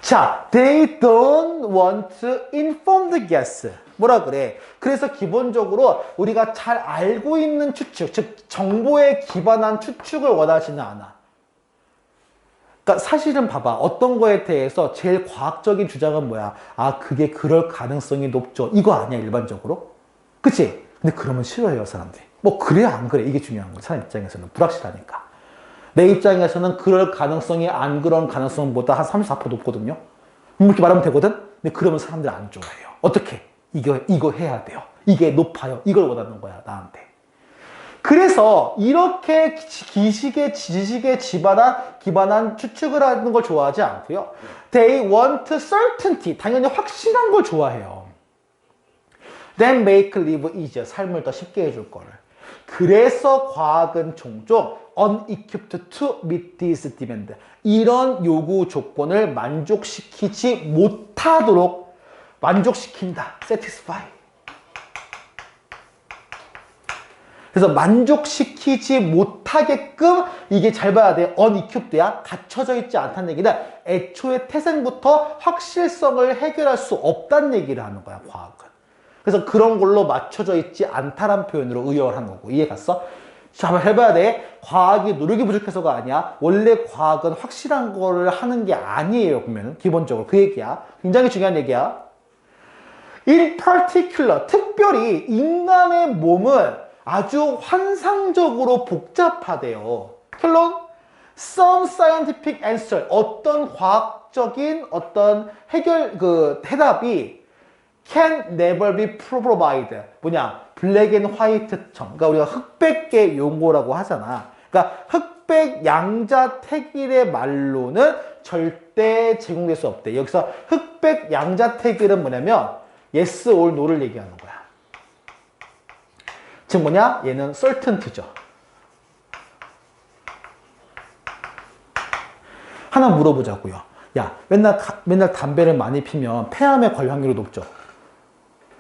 자, they don't want to inform the guests. 뭐라 그래? 그래서 기본적으로 우리가 잘 알고 있는 추측, 즉 정보에 기반한 추측을 원하지는 않아. 그러니까 사실은 봐봐. 어떤 거에 대해서 제일 과학적인 주장은 뭐야? 아, 그게 그럴 가능성이 높죠. 이거 아니야, 일반적으로? 그치? 근데 그러면 싫어해요, 사람들이. 뭐 그래 안 그래? 이게 중요한 거야. 사람 입장에서는 불확실하니까. 내 입장에서는 그럴 가능성이 안 그런 가능성보다 한 34% 높거든요. 이렇게 말하면 되거든? 근데 그러면 사람들이 안 좋아해요. 어떻게? 이거 해야 돼요. 이게 높아요. 이걸 원하는 거야, 나한테. 그래서 이렇게 지식에 기반한 추측을 하는 걸 좋아하지 않고요. They want certainty. 당연히 확실한 걸 좋아해요. Then make live easier. 삶을 더 쉽게 해줄 거를. 그래서 과학은 종종 unequipped to meet this demand. 이런 요구 조건을 만족시키지 못하도록 만족시킨다. satisfy. 그래서 만족시키지 못하게끔 이게 잘 봐야 돼. unequipped야. 갖춰져 있지 않다는 얘기는 애초에 태생부터 확실성을 해결할 수 없다는 얘기를 하는 거야, 과학은. 그래서 그런 걸로 맞춰져 있지 않다란 표현으로 의역을 한 거고. 이해 갔어? 자, 한번 해봐야 돼. 과학이 노력이 부족해서가 아니야. 원래 과학은 확실한 거를 하는 게 아니에요, 보면은. 기본적으로. 그 얘기야. 굉장히 중요한 얘기야. In particular, 특별히 인간의 몸은 아주 환상적으로 복잡하대요. 결론, some scientific answer, 어떤 과학적인 어떤 해답이 can never be provided. 뭐냐, 블랙 앤 화이트처럼. 그러니까 우리가 흑백의 용어라고 하잖아. 그러니까 흑백 양자택일의 말로는 절대 제공될 수 없대. 여기서 흑백 양자택일은 뭐냐면 yes or no를 얘기하는 거야. 즉 뭐냐? 얘는 certainty죠. 하나 물어보자고요. 야, 맨날 담배를 많이 피면 폐암에 걸릴 확률이 높죠.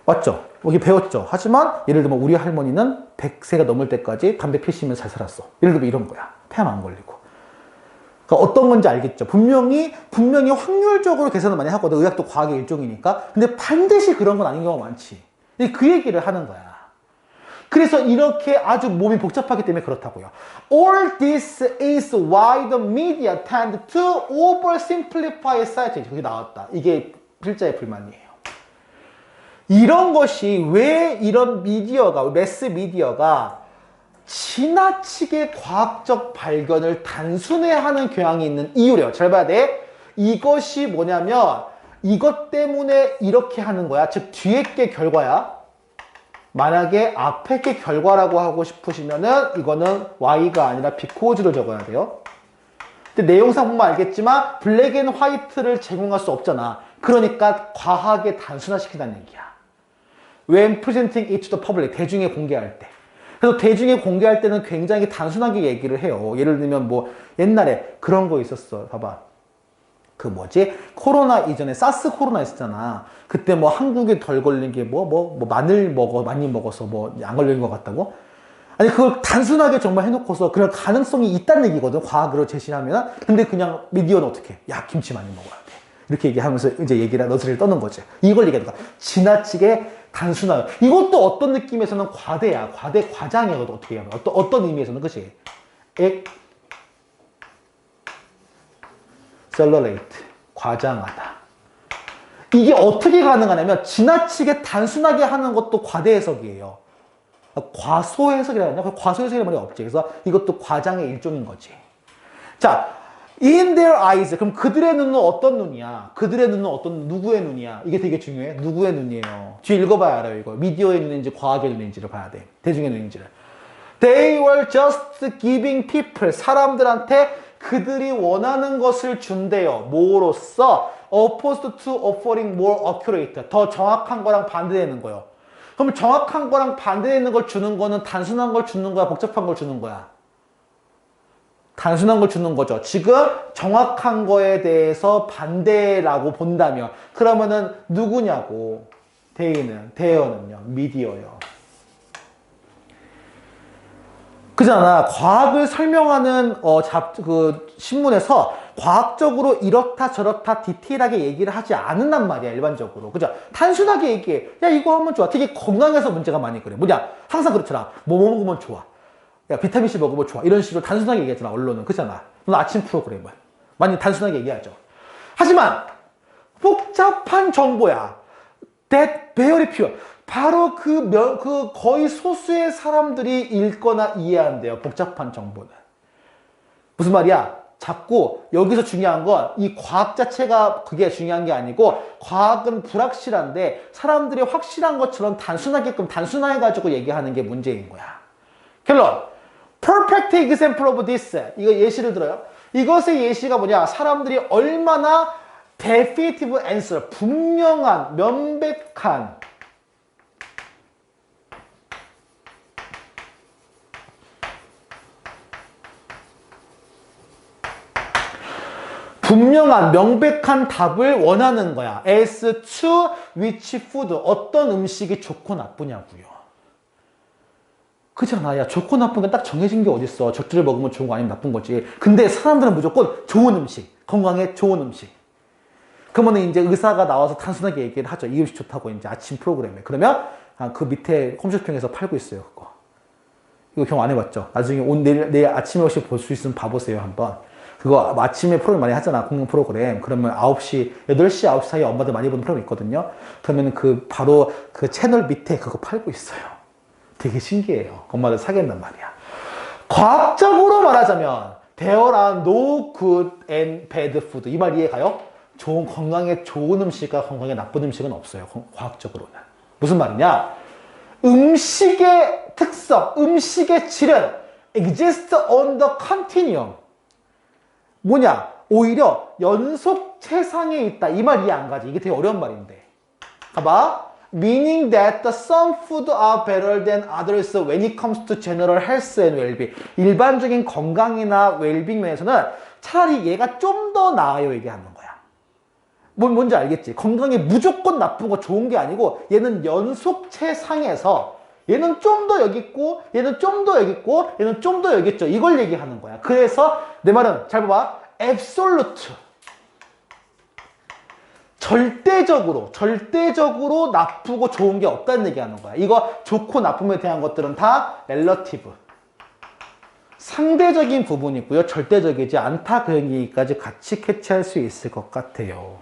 맞죠? 여기 배웠죠. 하지만 예를 들면 우리 할머니는 100세가 넘을 때까지 담배 피시면서 잘 살았어. 예를 들면 이런 거야. 폐암 안 걸리고. 그러니까 어떤 건지 알겠죠. 분명히 확률적으로 계산을 많이 하거든. 의학도 과학의 일종이니까. 근데 반드시 그런 건 아닌 경우가 많지. 그 얘기를 하는 거야. 그래서 이렇게 아주 몸이 복잡하기 때문에 그렇다고요. All this is why the media tend to oversimplify science. 거기 나왔다. 이게 필자의 불만이에요. 이런 것이 왜 이런 매스 미디어가 지나치게 과학적 발견을 단순화하는 경향이 있는 이유래요. 잘 봐야 돼. 이것이 뭐냐면 이것 때문에 이렇게 하는 거야. 즉 뒤에 게 결과야. 만약에 앞에 게 결과라고 하고 싶으시면은 이거는 Y가 아니라 because를 적어야 돼요. 근데 내용상 보면 알겠지만 블랙 앤 화이트를 제공할 수 없잖아. 그러니까 과하게 단순화시킨다는 얘기야. When presenting it to the public, 대중에 공개할 때. 그래서 대중에 공개할 때는 굉장히 단순하게 얘기를 해요. 예를 들면 뭐 옛날에 그런 거 있었어. 봐봐. 그 뭐지? 코로나 이전에 사스 코로나 있었잖아. 그때 뭐 한국에 덜 걸린 게 마늘 많이 먹어서 안 걸린 것 같다고? 아니 그걸 단순하게 정말 해놓고서 그런 가능성이 있다는 얘기거든. 과학으로 제시하면. 근데 그냥 미디어는 어떻게 해? 야, 김치 많이 먹어야 돼. 이렇게 얘기하면서 이제 얘기를 너스레를 떠는 거지. 이걸 얘기하는 거야. 지나치게 단순하게. 이것도 어떤 느낌에서는 과대야. 과장이거든. 어떻게 하면. 어떤 의미에서는, 그치? accelerate, 과장하다. 이게 어떻게 가능하냐면 지나치게 단순하게 하는 것도 과대 해석이에요. 과소 해석이라고 하냐? 과소 해석이라는 말이 없지. 그래서 이것도 과장의 일종인 거지. 자, in their eyes. 그럼 그들의 눈은 어떤 눈이야? 그들의 눈은 누구의 눈이야? 이게 되게 중요해. 누구의 눈이에요? 뒤에 읽어봐야 알아요, 이거. 미디어의 눈인지 과학의 눈인지를 봐야 돼. 대중의 눈인지를. They were just giving people, 사람들한테 그들이 원하는 것을 준대요. 뭐로써? Opposed to offering more accurate. 더 정확한 거랑 반대되는 거예요. 그럼 정확한 거랑 반대되는 걸 주는 거는 단순한 걸 주는 거야? 복잡한 걸 주는 거야? 단순한 걸 주는 거죠. 지금 정확한 거에 대해서 반대라고 본다면 그러면은 누구냐고. 대여는요. 미디어요. 그잖아. 과학을 설명하는 신문에서 과학적으로 이렇다 저렇다 디테일하게 얘기를 하지 않는단 말이야, 일반적으로. 그죠? 단순하게 얘기해. 야, 이거 하면 좋아. 되게 건강해서 문제가 많이 그래. 뭐냐? 항상 그렇잖아. 뭐 먹으면 좋아. 야, 비타민C 먹으면 좋아. 이런 식으로 단순하게 얘기하잖아, 언론은. 그잖아. 아침 프로그램은. 많이 단순하게 얘기하죠. 하지만, 복잡한 정보야. That very pure. 바로 그 거의 소수의 사람들이 읽거나 이해한대요. 복잡한 정보는. 무슨 말이야? 자꾸 여기서 중요한 건 이 과학 자체가 그게 중요한 게 아니고 과학은 불확실한데 사람들이 확실한 것처럼 단순해가지고 얘기하는 게 문제인 거야. 결론. Perfect example of this. 이거 예시를 들어요. 이것의 예시가 뭐냐? 사람들이 얼마나 definitive answer, 분명한, 명백한 명백한 답을 원하는 거야. As to which food, 어떤 음식이 좋고 나쁘냐고요. 그렇잖아. 야, 좋고 나쁜 게 딱 정해진 게 어딨어. 적절히 먹으면 좋은 거 아니면 나쁜 거지. 근데 사람들은 무조건 좋은 음식, 건강에 좋은 음식. 그러면 이제 의사가 나와서 단순하게 얘기를 하죠. 이 음식 좋다고 이제 아침 프로그램에. 그러면 그 밑에 홈쇼핑에서 팔고 있어요, 그거. 이거 경험 안 해봤죠? 나중에 내일 아침에 혹시 볼 수 있으면 봐보세요, 한번. 그거 아침에 프로그램 많이 하잖아, 공룡 프로그램. 그러면 8시, 8시, 9시 사이에 엄마들 많이 보는 프로그램 있거든요. 그러면 바로 그 채널 밑에 그거 팔고 있어요. 되게 신기해요. 엄마들 사겠단 말이야. 과학적으로 말하자면, there are no good and bad food. 이 말 이해가요? 건강에 좋은 음식과 건강에 나쁜 음식은 없어요. 과학적으로는. 무슨 말이냐? 음식의 특성, 음식의 질은 exist on the continuum. 뭐냐? 오히려 연속 체상에 있다. 이 말 이해 안 가지? 이게 되게 어려운 말인데. 봐봐. Meaning that some food are better than others when it comes to general health and well-being. 일반적인 건강이나 웰빙 면에서는 차라리 얘가 좀 더 나아요. 얘기하는 거야. 뭔지 알겠지? 건강에 무조건 나쁜 거 좋은 게 아니고 얘는 연속 체상에서 얘는 좀 더 여기 있고 얘는 좀 더 여기 있고 얘는 좀 더 여기 있죠. 이걸 얘기하는 거야. 그래서 내 말은 잘 봐봐. absolute. 절대적으로 나쁘고 좋은 게 없다는 얘기하는 거야. 이거 좋고 나쁨에 대한 것들은 다 relative. 상대적인 부분이고요. 절대적이지 않다. 그 얘기까지 같이 캐치할 수 있을 것 같아요.